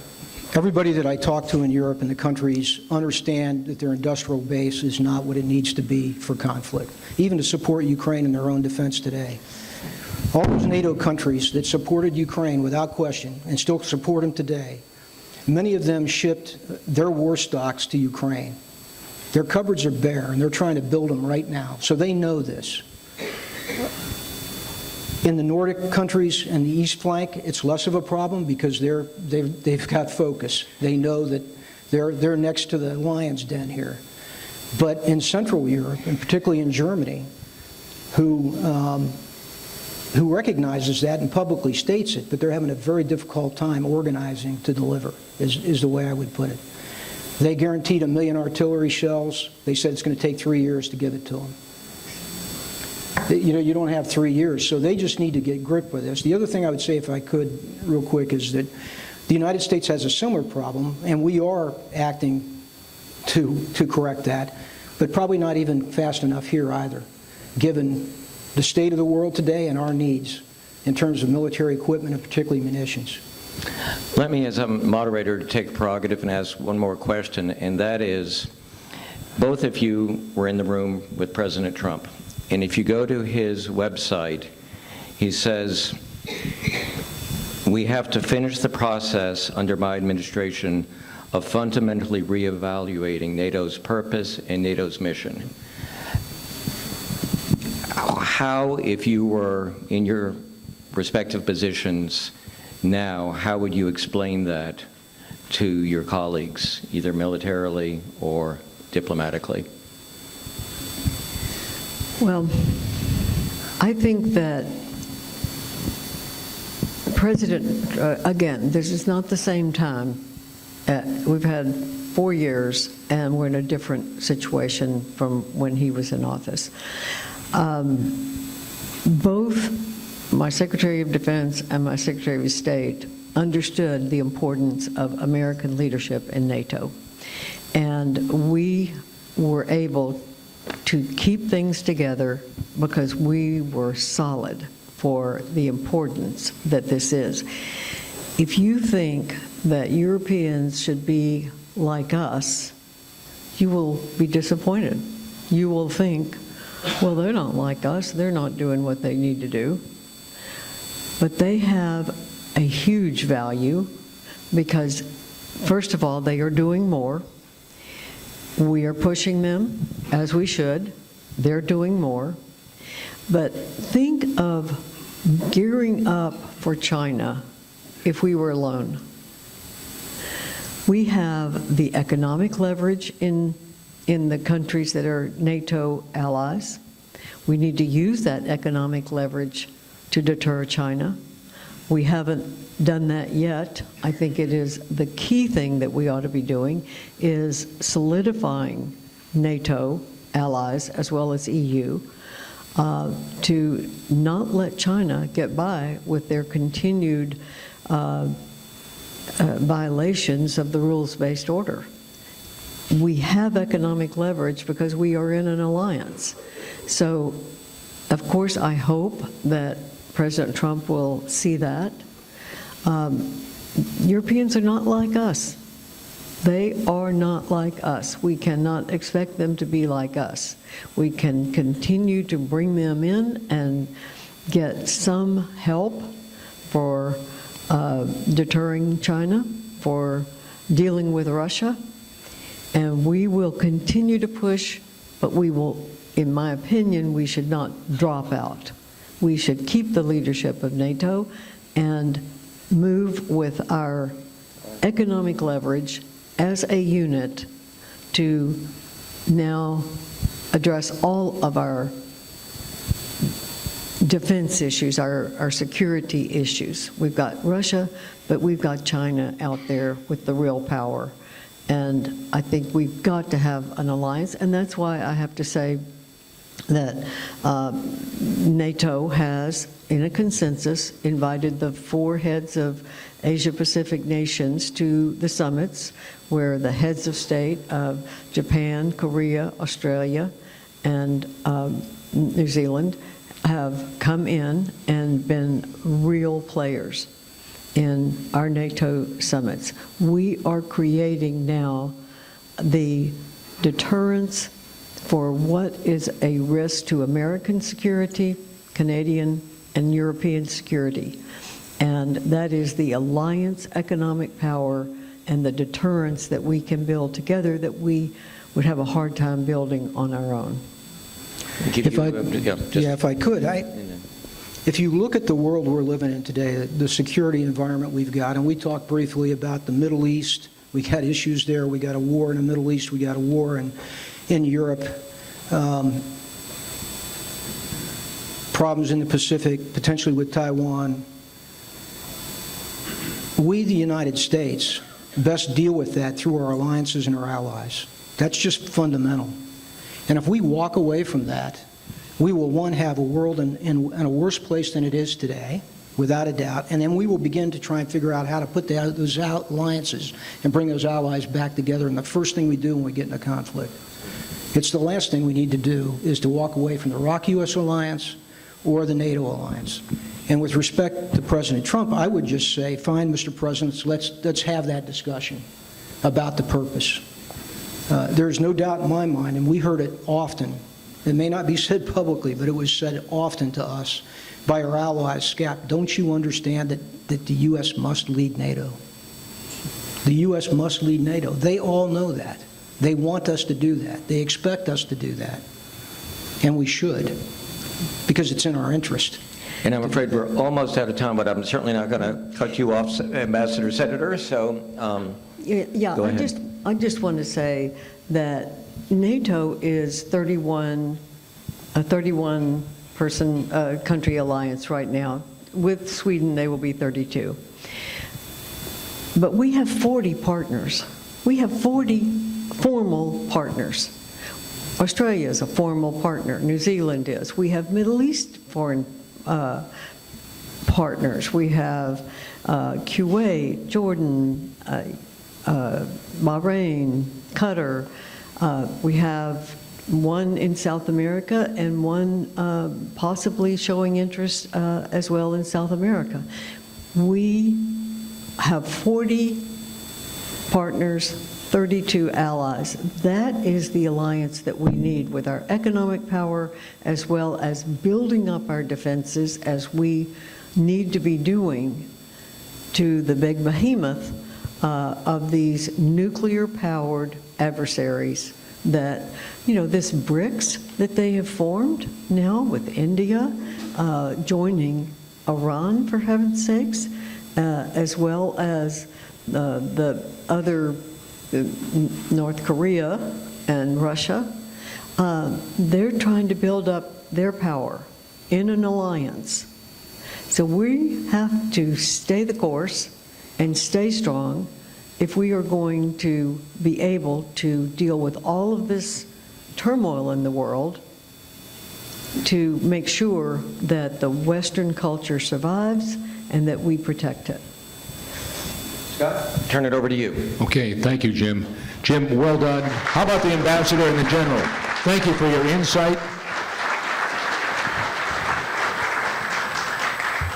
Everybody that I talk to in Europe and the countries understand that their industrial base is not what it needs to be for conflict, even to support Ukraine in their own defense today. All those NATO countries that supported Ukraine without question and still support them today, many of them shipped their war stocks to Ukraine. Their cupboards are bare, and they're trying to build them right now, so they know this. In the Nordic countries and the East Flank, it's less of a problem because they've got focus. They know that they're next to the lion's den here. But in Central Europe, and particularly in Germany, who recognizes that and publicly states it, but they're having a very difficult time organizing to deliver, is the way I would put it. They guaranteed 1 million artillery shells. They said it's going to take 3 years to give it to them. You don't have 3 years, so they just need to get grip with this. The other thing I would say, if I could, real quick, is that the United States has a similar problem, and we are acting to correct that, but probably not even fast enough here either, given the state of the world today and our needs in terms of military equipment and particularly munitions. Let me, as a moderator, take prerogative and ask one more question, and that is, both of you were in the room with President Trump. And if you go to his website, he says, we have to finish the process under my administration of fundamentally reevaluating NATO's purpose and NATO's mission. How, if you were in your respective positions now, how would you explain that to your colleagues, either militarily or diplomatically? Well, I think that President, again, this is not the same time. We've had 4 years, and we're in a different situation from when he was in office. Both my Secretary of Defense and my Secretary of State understood the importance of American leadership in NATO. And we were able to keep things together because we were solid for the importance that this is. If you think that Europeans should be like us, you will be disappointed. You will think, well, they're not like us, they're not doing what they need to do. But they have a huge value because, first of all, they are doing more. We are pushing them, as we should. They're doing more. But think of gearing up for China if we were alone. We have the economic leverage in the countries that are NATO allies. We need to use that economic leverage to deter China. We haven't done that yet. I think it is the key thing that we ought to be doing is solidifying NATO allies as well as EU to not let China get by with their continued violations of the rules-based order. We have economic leverage because we are in an alliance. So, of course, I hope that President Trump will see that. Europeans are not like us. They are not like us. We cannot expect them to be like us. We can continue to bring them in and get some help for deterring China, for dealing with Russia, and we will continue to push, but we will, in my opinion, we should not drop out. We should keep the leadership of NATO and move with our economic leverage as a unit to now address all of our defense issues, our security issues. We've got Russia, but we've got China out there with the real power. And I think we've got to have an alliance, and that's why I have to say that NATO has, in a consensus, invited the 4 heads of Asia-Pacific nations to the summits, where the heads of state of Japan, Korea, Australia, and New Zealand have come in and been real players in our NATO summits. We are creating now the deterrence for what is a risk to American security, Canadian and European security. And that is the alliance economic power and the deterrence that we can build together that we would have a hard time building on our own. If I could, if you look at the world we're living in today, the security environment we've got, and we talked briefly about the Middle East, we got issues there, we got a war in the Middle East, we got a war in Europe, problems in the Pacific, potentially with Taiwan. We, the United States, best deal with that through our alliances and our allies. That's just fundamental. And if we walk away from that, we will, one, have a world in a worse place than it is today, without a doubt, and then we will begin to try and figure out how to put those alliances and bring those allies back together. And the first thing we do when we get in a conflict, it's the last thing we need to do, is to walk away from the ROC-US alliance or the NATO alliance. And with respect to President Trump, I would just say, fine, Mr. President, let's have that discussion about the purpose. There's no doubt in my mind, and we heard it often. It may not be said publicly, but it was said often to us by our allies, SCAP, don't you understand that the U.S. must lead NATO? The U.S. must lead NATO. They all know that. They want us to do that. They expect us to do that. And we should, because it's in our interest. And I'm afraid we're almost out of time, but I'm certainly not going to cut you off, Ambassador Senator, so Yeah, go ahead. I just want to say that NATO is a 31-person country alliance right now. With Sweden, they will be 32. But we have 40 partners. We have 40 formal partners. Australia is a formal partner. New Zealand is. We have Middle East foreign partners. We have Kuwait, Jordan, Bahrain, Qatar. We have one in South America and one possibly showing interest as well in South America. We have 40 partners, 32 allies. That is the alliance that we need with our economic power as well as building up our defenses as we need to be doing to the big behemoth of these nuclear-powered adversaries that, this BRICS that they have formed now with India joining Iran, for heaven's sakes, as well as the other, North Korea and Russia. They're trying to build up their power in an alliance. So we have to stay the course and stay strong if we are going to be able to deal with all of this turmoil in the world, to make sure that the Western culture survives and that we protect it. Scott, turn it over to you. Okay, thank you, Jim. Jim, well done. How about the Ambassador and the General? Thank you for your insight.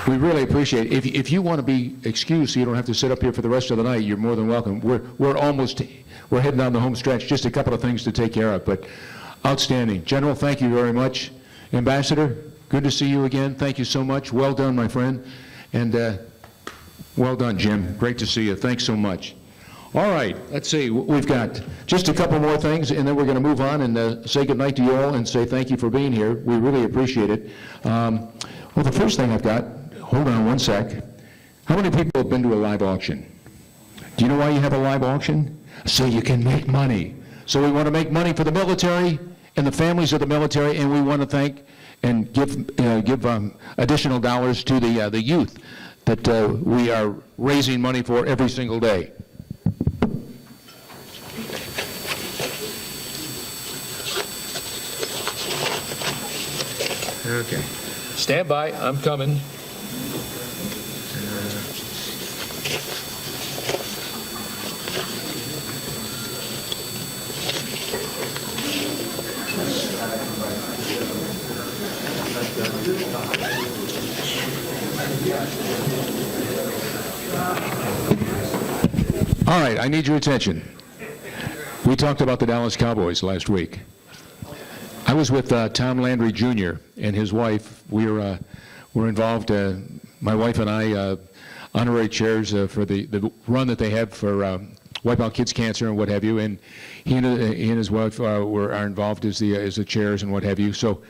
We really appreciate it. If you want to be excused so you don't have to sit up here for the rest of the night, you're more than welcome. We're heading down the home stretch. Just a couple of things to take care of, but outstanding. General, thank you very much. Ambassador, good to see you again. Thank you so much. Well done, my friend. And well done, Jim. Great to see you. Thanks so much. All right, let's see. We've got just a couple more things, and then we're going to move on and say goodnight to you all and say thank you for being here. We really appreciate it. Well, the first thing I've got, hold on one sec. How many people have been to a live auction? Do you know why you have a live auction? So you can make money. So we want to make money for the military and the families of the military, and we want to thank and give additional dollars to the youth that we are raising money for every single day. Okay. Stand by. I'm coming. All right, I need your attention. We talked about the Dallas Cowboys last week. I was with Tom Landry Jr. and his wife. We're involved, my wife and I, honorary chairs for the run that they have for Wipe Out Kids Cancer and what have you. And he and his wife are involved as the chairs and what have you. So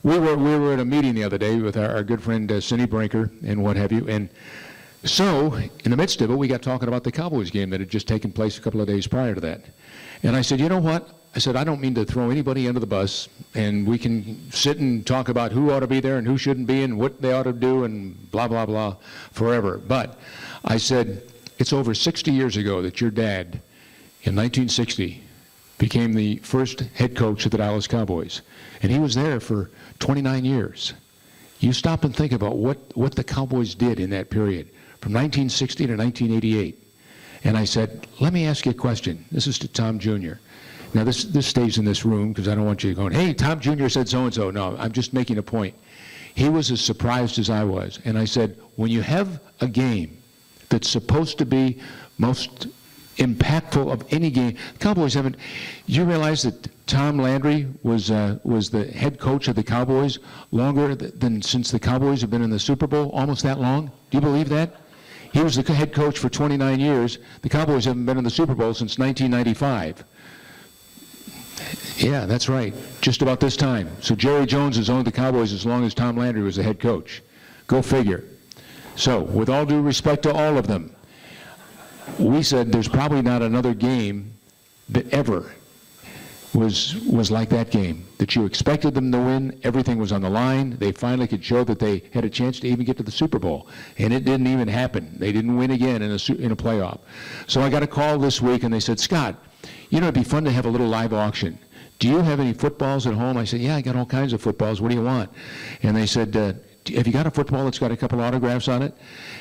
we were at a meeting the other day with our good friend Cindy Brinker and what have you. And so in the midst of it, we got talking about the Cowboys game that had just taken place a couple of days prior to that. And I said, you know what? I said, I don't mean to throw anybody under the bus, and we can sit and talk about who ought to be there and who shouldn't be and what they ought to do and blah, blah, blah forever. But I said, it's over 60 years ago that your dad, in 1960, became the first head coach of the Dallas Cowboys. And he was there for 29 years. You stop and think about what the Cowboys did in that period, from 1960 to 1988. And I said, let me ask you a question. This is to Tom Jr. Now, this stays in this room because I don't want you going, hey, Tom Jr. said so-and-so. No, I'm just making a point. He was as surprised as I was. And I said, when you have a game that's supposed to be most impactful of any game, the Cowboys haven't. You realize that Tom Landry was the head coach of the Cowboys longer than since the Cowboys have been in the Super Bowl, almost that long? Do you believe that? He was the head coach for 29 years. The Cowboys haven't been in the Super Bowl since 1995. Yeah, that's right. Just about this time. So Jerry Jones has owned the Cowboys as long as Tom Landry was the head coach. Go figure. So, with all due respect to all of them, we said there's probably not another game that ever was like that game, that you expected them to win, everything was on the line, they finally could show that they had a chance to even get to the Super Bowl, and it didn't even happen. They didn't win again in a playoff. So I got a call this week, and they said, Scott, you know, it'd be fun to have a little live auction. Do you have any footballs at home? I said, yeah, I got all kinds of footballs. What do you want? And they said, have you got a football that's got a couple autographs on it?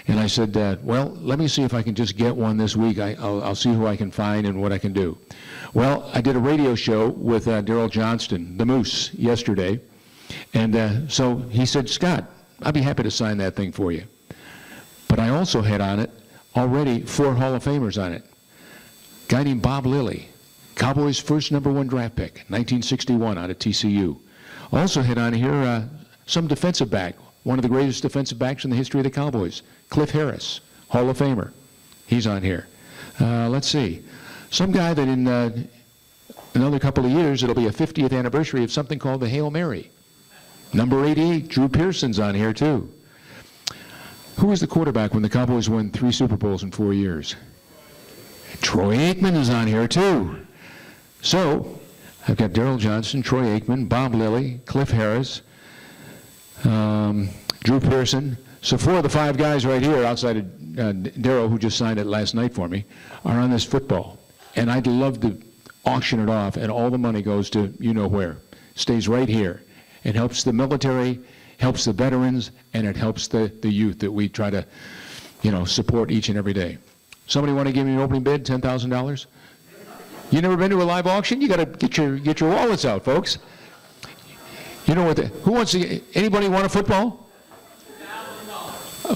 And I said, well, let me see if I can just get one this week. I'll see who I can find and what I can do. Well, I did a radio show with Daryl Johnston, the Moose, yesterday. And so he said, Scott, I'd be happy to sign that thing for you. But I also had on it already 4 Hall of Famers on it. A guy named Bob Lilly, Cowboys' first #1 draft pick, 1961 out of TCU. Also had on here some defensive back, one of the greatest defensive backs in the history of the Cowboys, Cliff Harris, Hall of Famer. He's on here. Let's see. Some guy that in another couple of years, it'll be a 50th anniversary of something called the Hail Mary. Number 88, Drew Pearson's on here too. Who was the quarterback when the Cowboys won 3 Super Bowls in 4 years? Troy Aikman is on here too. So, I've got Daryl Johnson, Troy Aikman, Bob Lilly, Cliff Harris, Drew Pearson. So 4 of the 5 guys right here outside of Daryl, who just signed it last night for me, are on this football. And I'd love to auction it off, and all the money goes to you-know-where. Stays right here. It helps the military, helps the veterans, and it helps the youth that we try to, support each and every day. Somebody want to give me an opening bid, $10,000? You never been to a live auction? You got to get your wallets out, folks. You know what? Who wants to? Anybody want a football?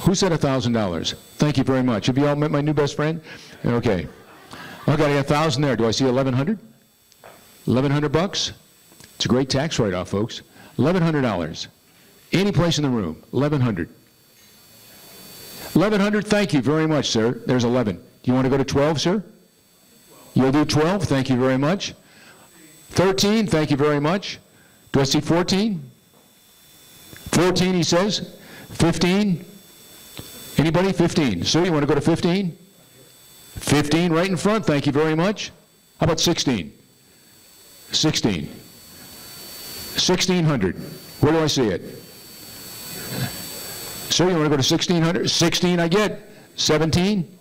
Who said $1,000? Thank you very much. Have you all met my new best friend? Okay. I got 1,000 there. Do I see 1,100? 1,100 bucks? It's a great tax write-off, folks. $1,100. Any place in the room, 1,100. 1,100, thank you very much, sir. There's 11. Do you want to go to 12, sir? You'll do 12, thank you very much. 13, thank you very much. Do I see 14? 14, he says. 15? Anybody? 15. Sir, you want to go to 15? 15, right in front, thank you very much. How about 16? 16. 1,600. Where do I see it? Sir, you want to go to 1,600? 16 I get. 17?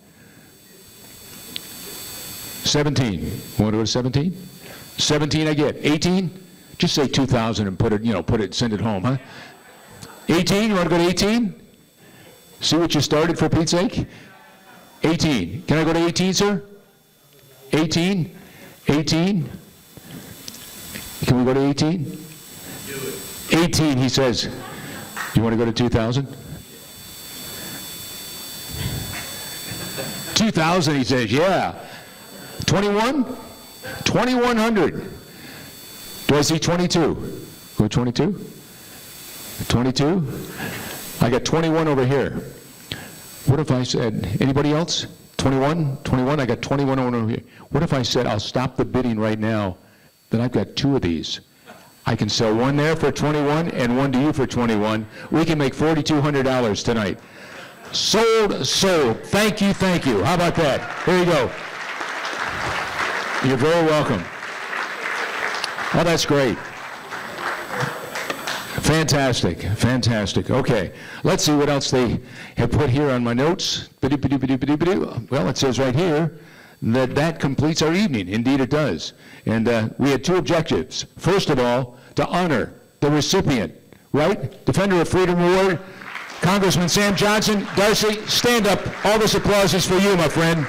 17. Want to go to 17? 17 I get. 18? Just say 2,000 and put it, send it home, huh? 18, you want to go to 18? See what you started, for Pete's sake? 18. Can I go to 18, sir? 18? 18? Can we go to 18? Do it. 18, he says. You want to go to 2,000? 2,000, he says, yeah. 21? 2,100. Do I see 22? Go 22? 22? I got 21 over here. What if I said, anybody else? 21? 21? I got 21 over here. What if I said, I'll stop the bidding right now, then I've got 2 of these. I can sell one there for 21 and one to you for 21. We can make $4,200 tonight. Sold, sold. Thank you, thank you. How about that? Here you go. You're very welcome. Oh, that's great. Fantastic, fantastic. Okay, let's see what else they have put here on my notes. Well, it says right here that completes our evening. Indeed it does. And we had 2 objectives. First of all, to honor the recipient, right? Defender of Freedom Award, Congressman Sam Johnson. Darcy, stand up. All this applause is for you, my friend.